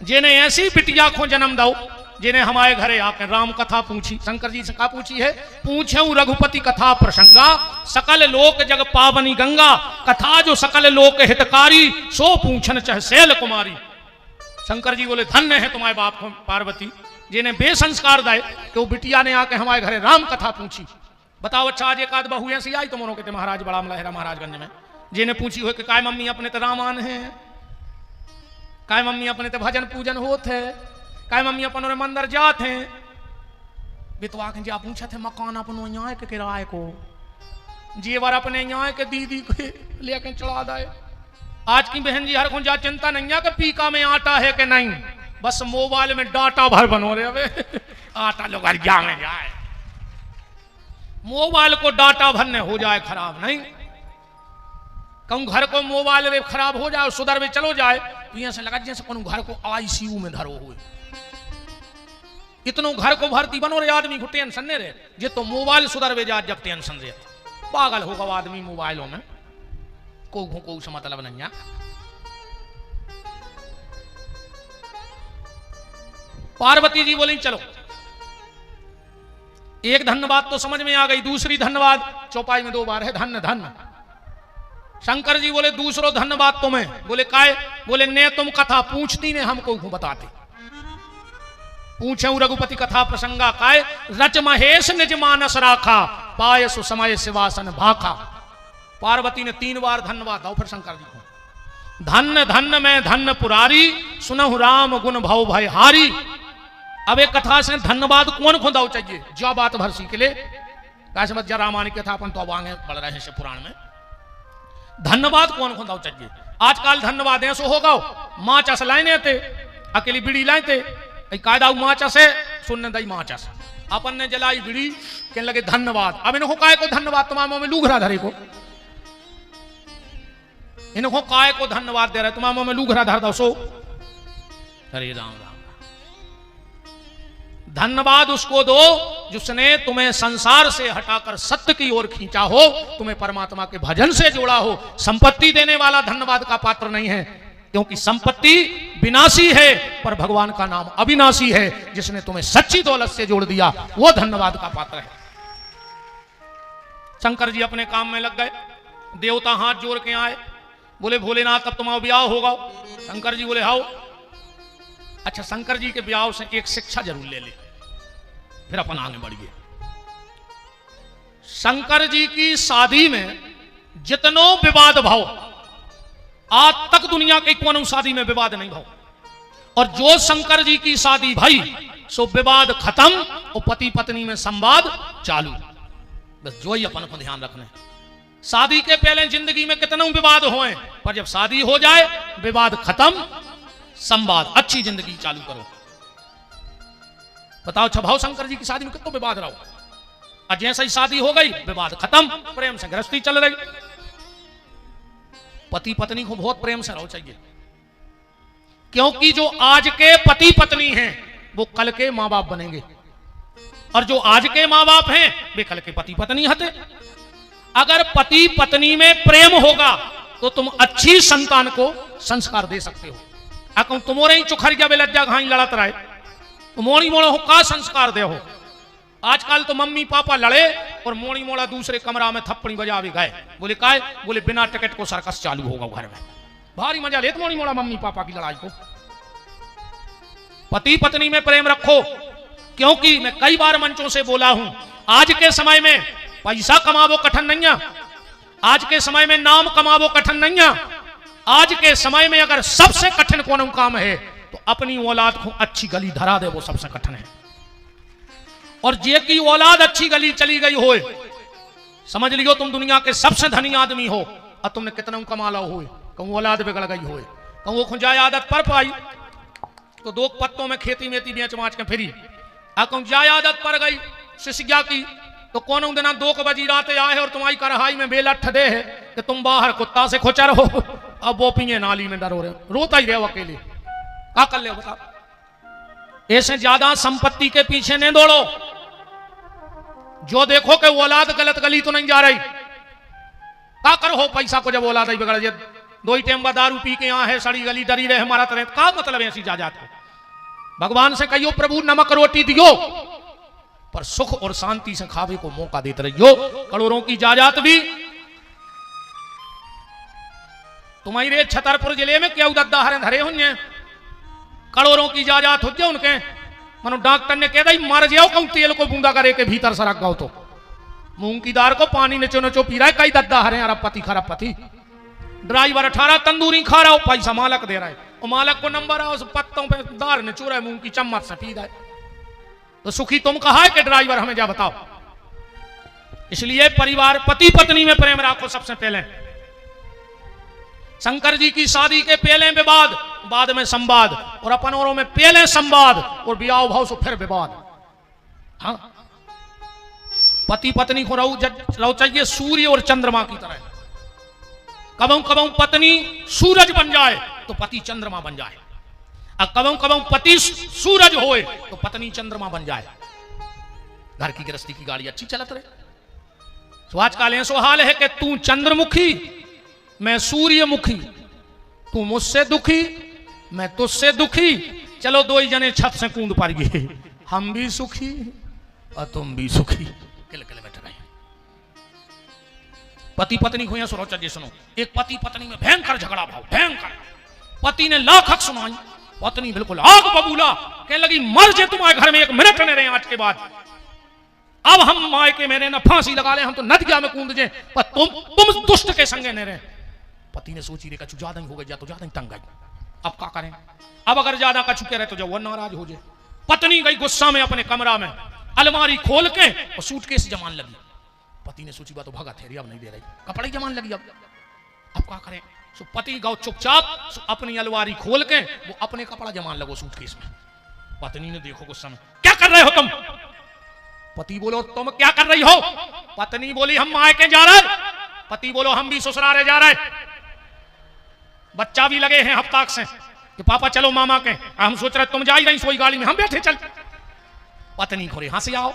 जिन्हें ऐसी बिटिया को जन्म दो जिन्हें हमारे घरे आकर राम कथा पूछी। शंकर जी से कहा पूछी है? पूछे रघुपति कथा प्रसंगा, सकल लोक जग पावनी गंगा, कथा जो सकल लोक हितकारी, सो पूछन चह शैल कुमारी। शंकर जी बोले धन्य है तुम्हारे बाप को पार्वती जिन्हें बेसंस्कार दाए कि वो बिटिया ने आके हमारे घरे राम कथा पूछी। बताओ अच्छा आज एक आध बहू ऐसी आई तुम के महाराज बड़ा मलहरा महाराजगंज में जिन्हें पूछी हो कि काय मम्मी अपने तो रामान है, काय मम्मी अपने तो भजन पूजन होत है, काय मम्मी अपन मंदिर जात हैं। बितवा के जा पूछा थे मकान अपनो यहाँ के किराए को, जेवर अपने यहाँ के दीदी के लेके चढ़ा दाए। आज की बहन जी हर को जा चिंता नहीं है कि पीका में आटा है कि नहीं, बस मोबाइल में डाटा भर बनो रहे। अबे आटा लोग जा में जाए, मोबाइल को डाटा भरने हो जाए खराब नहीं। कहूं घर को मोबाइल रे खराब हो जाए सुधर में चलो जाए तो यहां से लगा जैसे कहूं घर को आईसीयू में धरो हुए। इतनो घर को भर्ती बनो रे आदमी को टेंशन नहीं रहे जे तो मोबाइल सुधर में जा जब टेंशन रहे पागल होगा आदमी मोबाइलों में को से मतलब नहीं है। पार्वती जी बोली चलो एक धन्यवाद तो समझ में आ गई, दूसरी धन्यवाद चौपाई में 2 बार है धन्य धन्य। शंकर जी बोले दूसरो धन्यवाद तुम्हें। बोले काय? बोले ने तुम कथा पूछती ने हमको बताते। पूछे रघुपति कथा प्रसंगा काय, रच महेश निज मानस राखा, पाय सुसमय शिवासन भाखा। पार्वती ने 3 बार धन्यवाद दो फिर शंकर जी को। धन्य धन्य में धन्य पुरारी, सुनहु राम गुण भव भय हारी। अब एक कथा से धन्यवाद कौन खुदाओ चाहिए जो बात भर सीख ले। कैसे बच्चा रामायण की कथा अपन तो अब आगे पढ़ रहे हैं पुराण में। धन्यवाद कौन खुदाओ चाहिए। आजकल धन्यवाद ऐसो होगा माँ चस लाइने थे अकेली बीड़ी लाए थे कायदा माँ चसे सुनने दई माँ चस अपन ने जलाई बीड़ी कहने लगे धन्यवाद। अब इनको काय को धन्यवाद तुम्हारे में लूघरा धरे को, इनको काय को धन्यवाद दे रहे तुम्हारे में लूघरा धर दो सो। हरे राम राम। धन्यवाद उसको दो जिसने तुम्हें संसार से हटाकर सत्य की ओर खींचा हो, तुम्हें परमात्मा के भजन से जोड़ा हो। संपत्ति देने वाला धन्यवाद का पात्र नहीं है, क्योंकि संपत्ति विनाशी है पर भगवान का नाम अविनाशी है। जिसने तुम्हें सच्ची दौलत से जोड़ दिया वो धन्यवाद का पात्र है। शंकर जी अपने काम में लग गए। देवता हाथ जोड़ के आए, बोले भोलेनाथ अब तुम्हारा ब्याह होगा। शंकर जी बोले हाओ। अच्छा, शंकर जी के ब्याह से एक शिक्षा जरूर ले ले फिर अपन आगे बढ़िए। शंकर जी की शादी में जितनो विवाद भाव, आज तक दुनिया के कोनो शादी में विवाद नहीं भाव। और जो शंकर जी की शादी भाई सो विवाद खत्म और पति पत्नी में संवाद चालू। बस जो ही अपन को ध्यान रखना है। शादी के पहले जिंदगी में कितने विवाद होए, पर जब शादी हो जाए विवाद खत्म, संवाद, अच्छी जिंदगी चालू करो। बताओ छभाव शंकर जी की शादी में कितना विवाद रहा। और जैसे ही शादी हो गई विवाद खत्म, प्रेम से गृहस्थी चल रही। पति पत्नी को बहुत प्रेम से रहो चाहिए, क्योंकि जो आज के पति पत्नी हैं वो कल के मां बाप बनेंगे, और जो आज के मां बाप हैं वे कल के पति पत्नी हते। अगर पति पत्नी में प्रेम होगा तो तुम अच्छी संतान को संस्कार दे सकते हो। अगर तुम्हारे ही चुखरिया बेलज्जा घाई लड़त रहे तो मोड़ी मोड़ा हो का संस्कार दे हो। आजकल तो मम्मी पापा लड़े और मोड़ी मोड़ा दूसरे कमरा में थप्पड़ी बजावे गए। बोले काय? बोले बिना टिकट को सर्कस चालू होगा घर में। भारी मजा ले मोड़ी मोड़ा मम्मी पापा की लड़ाई को। पति पत्नी में प्रेम रखो, क्योंकि मैं कई बार मंचों से बोला हूं, आज के समय में पैसा कमावो कठिन नहीं है। आज के समय में नाम कमावो कठिन नहीं है। आज के समय में अगर सबसे कठिन कौन काम है तो अपनी औलाद को अच्छी गली धरा दे, वो सबसे कठिन है। और जे की औलाद अच्छी गली चली गई हो, समझ लियो तुम दुनिया के सबसे धनी आदमी हो, और तुमने कितना कमा लो हो, कहूं औलाद बिगड़ गई हो, कहूं खुंजाए आदत पर पाई तो 2 पत्तों में खेती मेती बेच माच के फिरी। कहूं जाए आदत पर गई शिष्या की तो कौन दिन 2 बजी रात आए और तुम्हारी कढ़ाई में बेलठ दे है कि तुम बाहर कुत्ता से खोचर हो, अब वो पिए नाली में डरो रहे, रोता ही रहे अकेले। क्या कर ले बता। ऐसे ज्यादा संपत्ति के पीछे नहीं दौड़ो। जो देखो कि औलाद गलत गली तो नहीं जा रही, क्या करो हो पैसा को जब औलाद ही बिगड़ जाए। 2 ही टाइम दारू पी के यहाँ है सड़ी गली डरी रहे हमारा तरह, क्या मतलब ऐसी जायदाद को। भगवान से कहियो प्रभु नमक रोटी दियो पर सुख और शांति से खावे को मौका देते रहियो। करोड़ों की जायदाद भी तुम्हारे छतरपुर जिले में क्या दद्दा हरे धरे हुए, करोड़ों की जायदाद हो उनके। मनो डॉक्टर ने कह दी मर जाओ, कहूं तेल को बूंदा करे के भीतर सरक गाओ तो मूंग की दाल को पानी नचो नचो पी रहा है। कई दद्दा हरे अरब पति खरब पति। ड्राइवर 18 तंदूरी खा रहा हो, पैसा मालक दे रहा है, और मालक को नंबर है उस पत्तों पे दार ने चूरा मूंग की चम्मच से पी रहा है। तो सुखी तुम कहा है कि ड्राइवर हमें जा बताओ। इसलिए परिवार पति पत्नी में प्रेम रखो सबसे पहले। शंकर जी की शादी के पहले विवाद, बाद में संवाद, और अपन औरों में पहले संवाद और ब्याह भाव से फिर विवाद। हाँ, पति पत्नी को रहो चाहिए सूर्य और चंद्रमा की तरह। कबों कबों पत्नी सूरज बन जाए तो पति चंद्रमा बन जाए, और कबों कबों पति सूरज होए तो पत्नी चंद्रमा बन जाए। घर की गृहस्थी की गाड़ी अच्छी चलत रहे। तो आजकल ऐसा हाल है कि तू चंद्रमुखी मैं सूर्यमुखी, तू मुझसे दुखी मैं तुझसे दुखी, चलो 2 ही जने छत से कूद पड़ गए, हम भी सुखी और तुम भी सुखी, किल किल बैठ रहे। पति पत्नी को सुनो चलिए सुनो। एक पति पत्नी में भयंकर झगड़ा भाव, भयंकर। पति ने लाख हक सुनाई, पत्नी बिल्कुल आग बबूला, कहने लगी मर जे तुम्हारे घर में एक मिनट न रहे आज के बाद। अब हम मायके मेरे न फांसी लगा ले, हम तो नदिया में कूद जे, पर तुम दुष्ट के संगे न रहे। पति ने सोची रेखा ज्यादा ही हो गई, या तो ज्यादा ही तंग गई, अब क्या करें। अब अगर ज्यादा का चुके रहे तो जब वो नाराज हो जाए। पत्नी गई गुस्सा में अपने कमरा में, अलमारी खोल के और सूटकेस जमान लगी। पति ने सोची बात तो भगा थे, अब नहीं दे रही, कपड़े जमान लगी। अब क्या करें। सो पति गाओ चुपचाप अपनी अलमारी खोल के वो अपने कपड़ा जमान लगो सूटकेस में। पत्नी ने देखो गुस्सा में, क्या कर रहे हो तुम। पति बोलो तुम क्या कर रही हो। पत्नी बोली हम मायके जा रहे। पति बोलो हम भी ससुराले जा रहे, बच्चा भी लगे हैं हफ्ता से कि पापा चलो मामा के। हम सोच रहे तुम जा ही नहीं सोई गाड़ी में, हम बैठे चल। पत्नी खोरे हंसी आओ,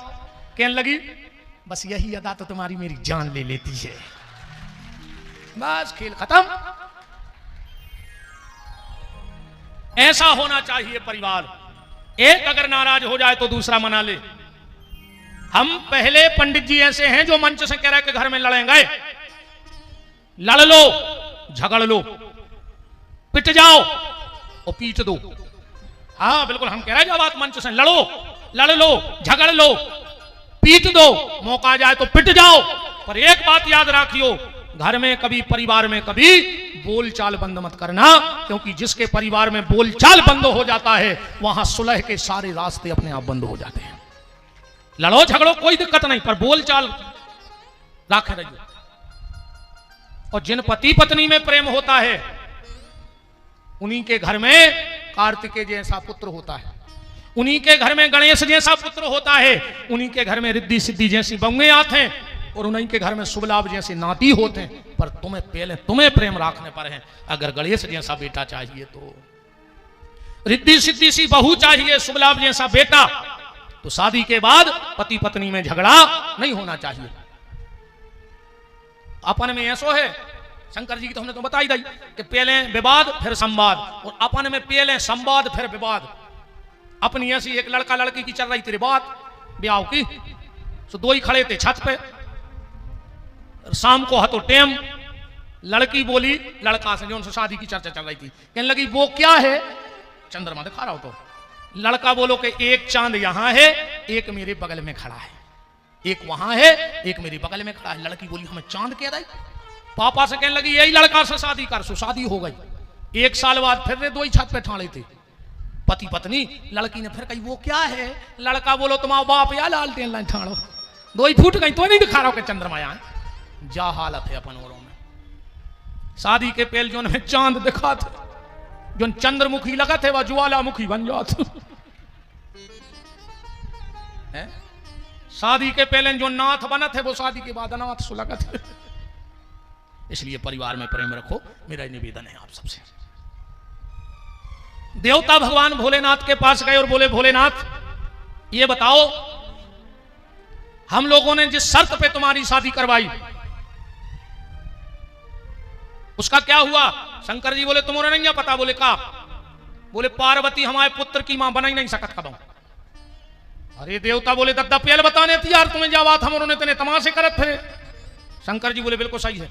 कहने लगी बस यही अदा तो तुम्हारी मेरी जान ले लेती है। बस खेल खत्म। ऐसा होना चाहिए परिवार। एक अगर नाराज हो जाए तो दूसरा मना ले। हम पहले पंडित जी ऐसे हैं जो मंच से कह रहे कि घर में लड़ेंगे। लड़ लो, झगड़ लो, पिट जाओ और पीट दो। हाँ बिल्कुल, हम कह रहे हैं जब आप मंच से लड़ो, लड़ लो, झगड़ लो, पीट दो, मौका आ जाए तो पिट जाओ। पर एक बात याद रखियो, घर में कभी, परिवार में कभी बोलचाल बंद मत करना, क्योंकि जिसके परिवार में बोलचाल बंद हो जाता है वहां सुलह के सारे रास्ते अपने आप बंद हो जाते हैं। लड़ो झगड़ो कोई दिक्कत नहीं, पर बोलचाल रखे रहिए। और जिन पति पत्नी में प्रेम होता है उन्हीं के घर में कार्तिकेय जैसा पुत्र होता है, उन्हीं के घर में गणेश जैसा पुत्र होता है, उन्हीं के घर में रिद्धि सिद्धि जैसी बंगे आते हैं, और उन्हीं के घर में शुभ लाभ जैसे नाती होते हैं। पर तुम्हें पहले तुम्हें प्रेम रखने पर है। अगर गणेश जैसा बेटा चाहिए तो, रिद्धि सिद्धि सी बहू चाहिए, शुभ लाभ जैसा बेटा, तो शादी के बाद पति पत्नी में झगड़ा नहीं होना चाहिए। अपन में ऐसो है, शंकर जी की तो हमने तो बताई दी कि पहले विवाद फिर संवाद, और अपन में पहले संवाद फिर विवाद। अपनी ऐसी एक लड़का लड़की की चल रही थी बात ब्याह की, तो दो ही खड़े थे छत पे। शाम को हतो टेम, लड़की बोली लड़का से जो उनसे शादी की चर्चा चल रही थी, कहने लगी वो क्या है, चंद्रमा दिखा रहा हो तो। लड़का बोलो कि एक चांद यहां है, एक मेरे बगल में खड़ा है, एक वहां है, एक मेरे बगल में खड़ा है। लड़की बोली हमें चांद कह रही। पापा से कहने लगी यही लड़का से शादी कर। सो शादी हो गई। एक साल बाद फिर दो ही छत पे ठाणे थे पति पत्नी। लड़की ने फिर कही वो क्या है। लड़का बोलो तुम्हारा बाप या लालटेन लाइन ठाणो। दो ही फूट गई, तो नहीं दिखा रहा हो कि चंद्रमा यहाँ जा हालत है अपन औरों में। शादी के पहले जो हमें चांद दिखा थे, जो चंद्रमुखी लगा थे वह ज्वालामुखी बन जात। शादी के पहले जो नाथ बना थे वो शादी के बाद अनाथ सुलगा थे। इसलिए परिवार में प्रेम रखो, मेरा निवेदन है आप सबसे। देवता भगवान भोलेनाथ के पास गए और बोले भोलेनाथ ये बताओ, हम लोगों ने जिस शर्त पे तुम्हारी शादी करवाई उसका क्या हुआ। शंकर जी बोले तुम्हारे नहीं पता। बोले का। बोले पार्वती हमारे पुत्र की मां बना ही नहीं सकत कदम। अरे देवता बोले दद्दा पहले बताने थी यार तुम्हें, जा बात हम उन्होंने तेने तमाशे करत फिरे। शंकर जी बोले बिल्कुल सही है,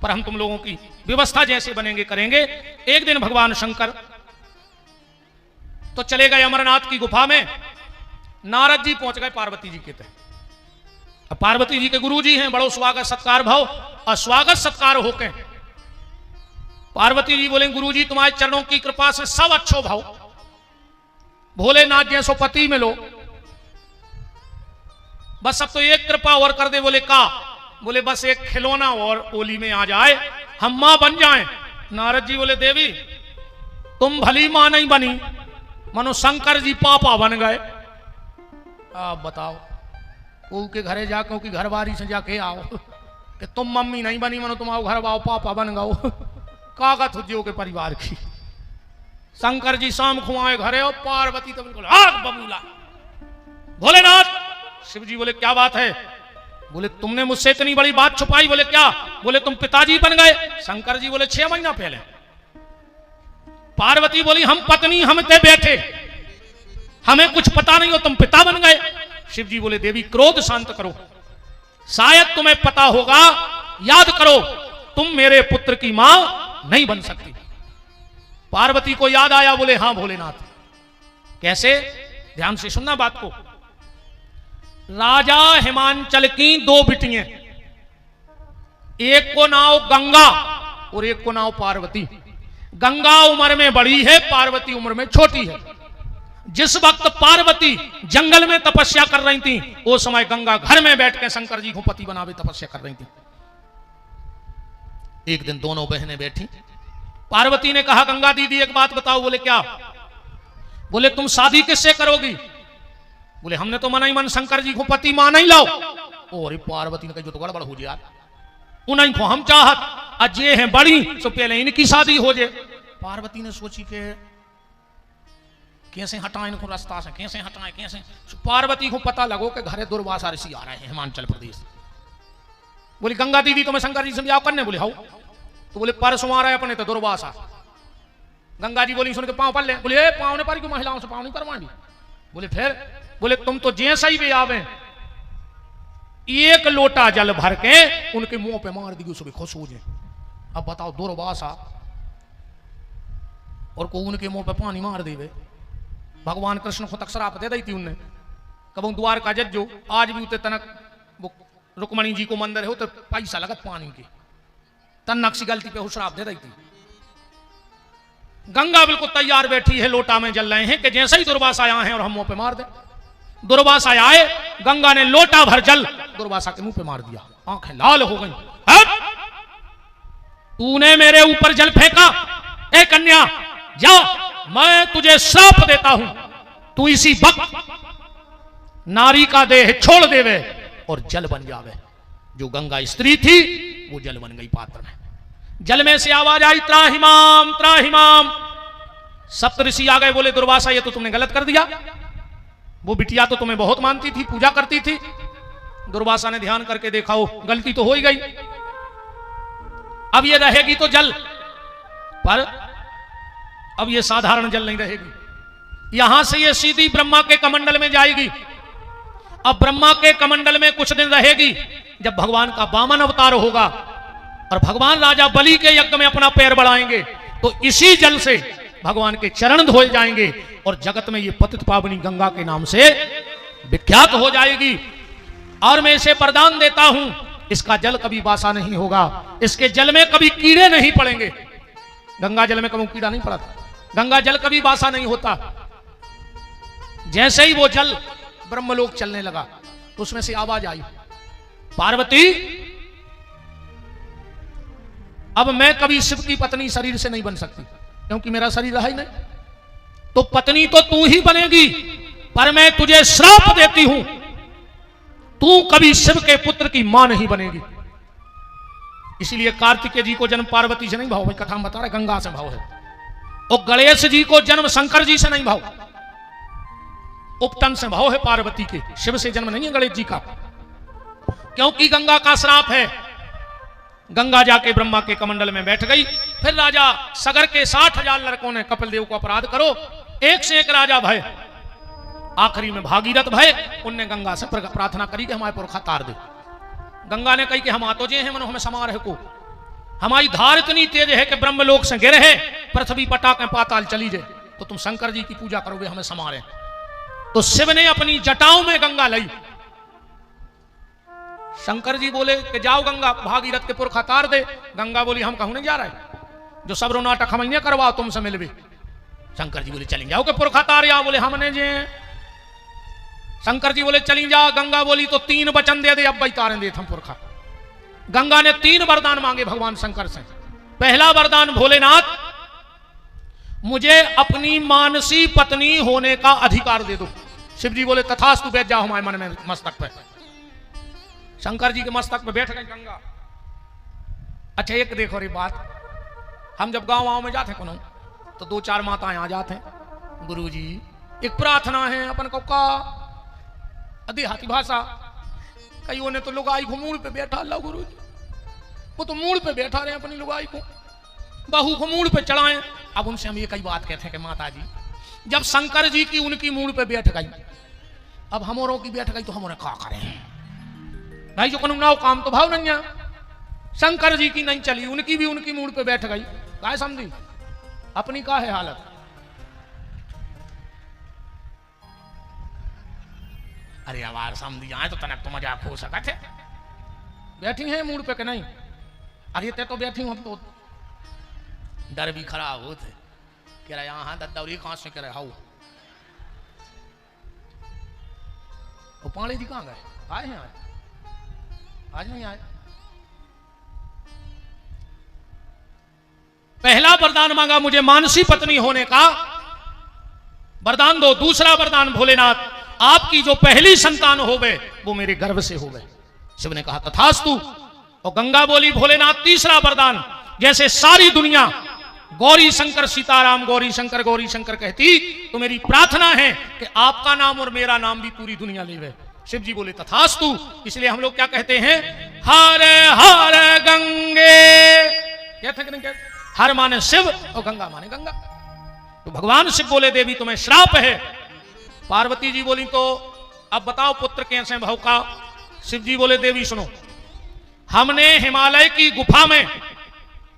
पर हम तुम लोगों की व्यवस्था जैसे बनेंगे करेंगे। एक दिन भगवान शंकर तो चले गए अमरनाथ की गुफा में। नारद जी पहुंच गए पार्वती जी के तक। पार्वती जी के गुरु जी हैं, बड़ो स्वागत सत्कार भाव और स्वागत सत्कार होके पार्वती जी बोले गुरु जी तुम्हारे चरणों की कृपा से सब अच्छो भाव, भोलेनाथ जैसो पति मिलो, बस अब तो एक कृपा और कर दे। बोले का। बोले बस एक खिलौना और ओली में आ जाए, हम मां बन जाएं। नारद जी बोले देवी तुम भली मां नहीं बनी, मनो शंकर जी पापा बन गए। आप बताओ, वो के घरे जाके कि घर बारी से जाके आओ कि तुम मम्मी नहीं बनी, मनो तुम आओ घर आओ पापा बन गओ। कागत हो के परिवार की। शंकर जी शाम खुआए घरे और पार्वती तो बिल्कुल आग बबूला। भोलेनाथ शिव जी बोले क्या बात है। बोले तुमने मुझसे इतनी बड़ी बात छुपाई। बोले क्या। बोले तुम पिताजी बन गए। शंकर जी बोले 6 महीना पहले। पार्वती बोली हम पत्नी हम ते बैठे, हमें कुछ पता नहीं हो, तुम पिता बन गए। शिव जी बोले देवी क्रोध शांत करो, शायद तुम्हें पता होगा याद करो तुम मेरे पुत्र की मां नहीं बन सकती। पार्वती को याद आया, बोले हां भोलेनाथ। कैसे? ध्यान से सुनना बात को। राजा हिमांचल की 2 बिटियां, एक को नाम गंगा और एक को नाम पार्वती। गंगा उम्र में बड़ी है, पार्वती उम्र में छोटी है। जिस वक्त पार्वती जंगल में तपस्या कर रही थी, उस समय गंगा घर में बैठ के शंकर जी को पति बनावे तपस्या कर रही थी। एक दिन दोनों बहनें बैठी, पार्वती ने कहा गंगा दीदी एक बात बताओ। बोले क्या? बोले तुम शादी किससे करोगी? बोले हमने तो मना ही मन शंकर जी को पति माना ही लाओ। और पार्वती ने कहा जो तो गड़बड़ हो जाए, उन्हीं को हम चाहत अजय हैं बड़ी, तो पहले इनकी शादी हो जाए। पार्वती ने सोची के कैसे हटाएं इनको रास्ता से, कैसे हटाएं कैसे। पार्वती को पता लगो कि घरे दुर्वासा ऋषि आ रहे हैं हिमाचल प्रदेश। बोली गंगा दीदी तुम्हें शंकर जी से ब्याह करने? बोले हाउ। तो बोले परसों आ रहे अपने तो दुर्वासा। गंगा जी बोली सुन के पांव पर ले। बोले पांव ने पर क्यों, महिलाओं से पांव नहीं परवानी। बोले फिर? बोले तुम तो जैसा ही भी आवे 1 लोटा जल भर के उनके मुंह पे मार दी, सुबह खुश हो जाए। अब बताओ दुर्वासा और को उनके मुंह पे पानी मार देवे। भगवान कृष्ण को तक श्राप दे दी थी उनने। कब द्वारका जज्जो आज भी उतने तनक रुक्मणी जी को मंदिर हो तो पैसा लगत पानी के, तनक सी गलती पे वो श्राप दे दी थी। गंगा बिल्कुल तैयार बैठी है, लोटा में जल रहे हैं कि जैसे ही दुर्वासा आए हैं और हम मुंह पे मार दे। दुर्वासा आए, गंगा ने लोटा भर जल दुर्वासा के मुंह पे मार दिया। आंखें लाल हो गई। तूने मेरे ऊपर जल फेंका, ए कन्या जा, मैं तुझे श्राप देता हूं, तू इसी वक्त नारी का देह छोड़ देवे और जल बन जावे। जो गंगा स्त्री थी वो जल बन गई पात्र में। जल में से आवाज आई त्राहिमाम त्राहिमाम। सप्तऋषि आ गए, बोले दुर्वासा ये तो तुमने गलत कर दिया। वो बिटिया तो तुम्हें बहुत मानती थी, पूजा करती थी। दुर्वासा ने ध्यान करके देखा, हो गलती तो हो ही गई। अब ये रहेगी तो जल, पर अब ये साधारण जल नहीं रहेगी। यहां से ये सीधी ब्रह्मा के कमंडल में जाएगी। अब ब्रह्मा के कमंडल में कुछ दिन रहेगी। जब भगवान का वामन अवतार होगा और भगवान राजा बलि के यज्ञ में अपना पैर बढ़ाएंगे, तो इसी जल से भगवान के चरण धोए जाएंगे और जगत में ये पतित पावनी गंगा के नाम से विख्यात हो जाएगी। और मैं इसे वरदान देता हूं, इसका जल कभी बासा नहीं होगा, इसके जल में कभी कीड़े नहीं पड़ेंगे। गंगा जल में कभी कीड़ा नहीं पड़ा था, गंगा जल कभी बासा नहीं होता। जैसे ही वो जल ब्रह्मलोक चलने लगा तो उसमें से आवाज आई, पार्वती अब मैं कभी शिव की पत्नी शरीर से नहीं बन सकती, क्योंकि मेरा शरीर रहा ही नहीं। तो पत्नी तो तू ही बनेगी, पर मैं तुझे श्राप देती हूं, तू कभी शिव के पुत्र की मां नहीं बनेगी। इसलिए कार्तिकेय जी को जन्म पार्वती से नहीं भाव, भाई कथा में बता रहे गंगा से भाव है। और गणेश जी को जन्म शंकर जी से नहीं भाव, उपतन से भाव है पार्वती के, शिव से जन्म नहीं है गणेश जी का। क्योंकि गंगा का श्राप है। गंगा जाके ब्रह्मा के कमंडल में बैठ गई। फिर राजा सगर के 60,000 लड़कों ने कपिल देव को अपराध करो, एक से एक राजा भय। आखिरी में भागीरथ भय, उनने गंगा से प्रार्थना करी कि हमारे पुरखा तार दे। गंगा ने कही कि हम आतोजे हैं, मनो हमें समार है को, हमारी धार इतनी तेज है कि ब्रह्मलोक से गिरे है, पृथ्वी पटाक पाताल चली जाए, तो तुम शंकर जी की पूजा करोगे, हमें समारे। तो शिव ने अपनी जटाओं में गंगा लाई। शंकर जी बोले कि जाओ गंगा भागीरथ के पुरखा तार दे। गंगा बोली हम कहूं नहीं जा रहे, जो सब रो नाटक हम करवाओ तुमसे मिलवे। शंकर जी बोले चली जाओ के पुरखा तार या, बोले हमने जे। शंकर जी बोले चली जा। गंगा बोली तो 3 वचन दे दे, अब भाई तारे दे हम पुरखा। गंगा ने 3 वरदान मांगे भगवान शंकर से। पहला वरदान, भोलेनाथ मुझे अपनी मानसी पत्नी होने का अधिकार दे दो। शिव जी बोले तथास्तु, बैठ जाओ हमारे मन में मस्तक पे। शंकर जी के मस्तक पे बैठ गई गंगा। अच्छा एक देखो रे बात, हम जब गांव में जाते कोनो तो 2-4 माताएं आ जाते हैं, गुरुजी एक प्रार्थना है अपन को का देहाती भाषा। कईयों ने तो लुगाई को मूड़ पे बैठा ला गुरुजी, वो तो मूड़ पे बैठा रहे अपनी लुगाई को, बहू को मूड़ पे चढ़ाएं। अब उनसे हम ये कई बात कहते हैं कि माता जी जब शंकर जी की उनकी मूड़ पे बैठ गई, अब हमोरों की बैठ गई तो हम उन्हें क्या करें भाई, जो कनु नाव काम तो भाव नहीं है। शंकर जी की नहीं चली, उनकी भी उनकी मूड पे बैठ गई। काय समझी अपनी का है हालत। अरे आवार समझी आए तो तनक तो मजाक हो सका थे, बैठी है मूड पे कि नहीं। अरे ते तो बैठी हूं, अब तो डर भी खराब होते। कह रहा यहाँ दौरी कहां से, कह रहे हाउ वो पाणी जी कहां गए, आए हैं आज नहीं आए। पहला वरदान मांगा मुझे मानसी पत्नी होने का वरदान दो। दूसरा वरदान भोलेनाथ आपकी जो पहली संतान होवे वो मेरे गर्भ से होवे। शिव ने कहा तथास्तु। और गंगा बोली भोलेनाथ तीसरा वरदान, जैसे सारी दुनिया गौरी शंकर सीताराम गौरी शंकर कहती, तो मेरी प्रार्थना है कि आपका नाम और मेरा नाम भी पूरी दुनिया लेवे। शिव जी बोले तथास्तु। इसलिए हम लोग क्या कहते हैं, हर हर गंगे, कहते हैं कि नहीं कहते? हर माने शिव और गंगा माने गंगा। तो भगवान शिव बोले देवी तुम्हें श्राप है। पार्वती जी बोली तो अब बताओ पुत्र कैसे भव का। शिव जी बोले देवी सुनो, हमने हिमालय की गुफा में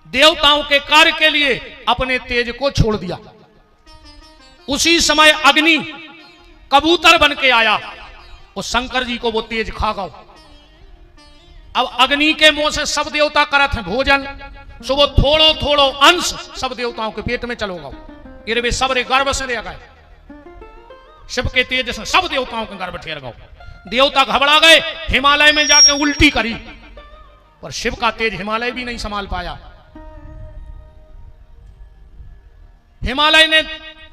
देवताओं के कार्य के लिए अपने तेज को छोड़ दिया। उसी समय अग्नि कबूतर बन के आया और शंकर जी को वो तेज खा गया। अब अग्नि के मुंह से सब देवता करत हैं भोजन, सो वो थोड़ो थोड़ो अंश सब देवताओं के पेट में चलो गो। ये वे सब रे गर्भ से ले गए, शिव के तेज से सब देवताओं के गर्भ ठेर गए। देवता घबरा गए, हिमालय में जाके उल्टी करी, पर शिव का तेज हिमालय भी नहीं संभाल पाया। हिमालय ने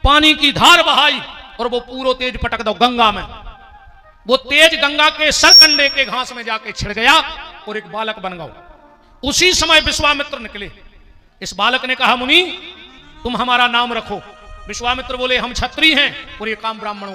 पानी की धार बहाई और वो पूरा तेज पटक दो गंगा में। वो तेज गंगा के सरकंडे के घास में जाके छिड़ गया और एक बालक बन गया। उसी समय विश्वामित्र निकले। इस बालक ने कहा मुनि तुम हमारा नाम रखो। विश्वामित्र बोले हम क्षत्रिय हैं और ये काम ब्राह्मणों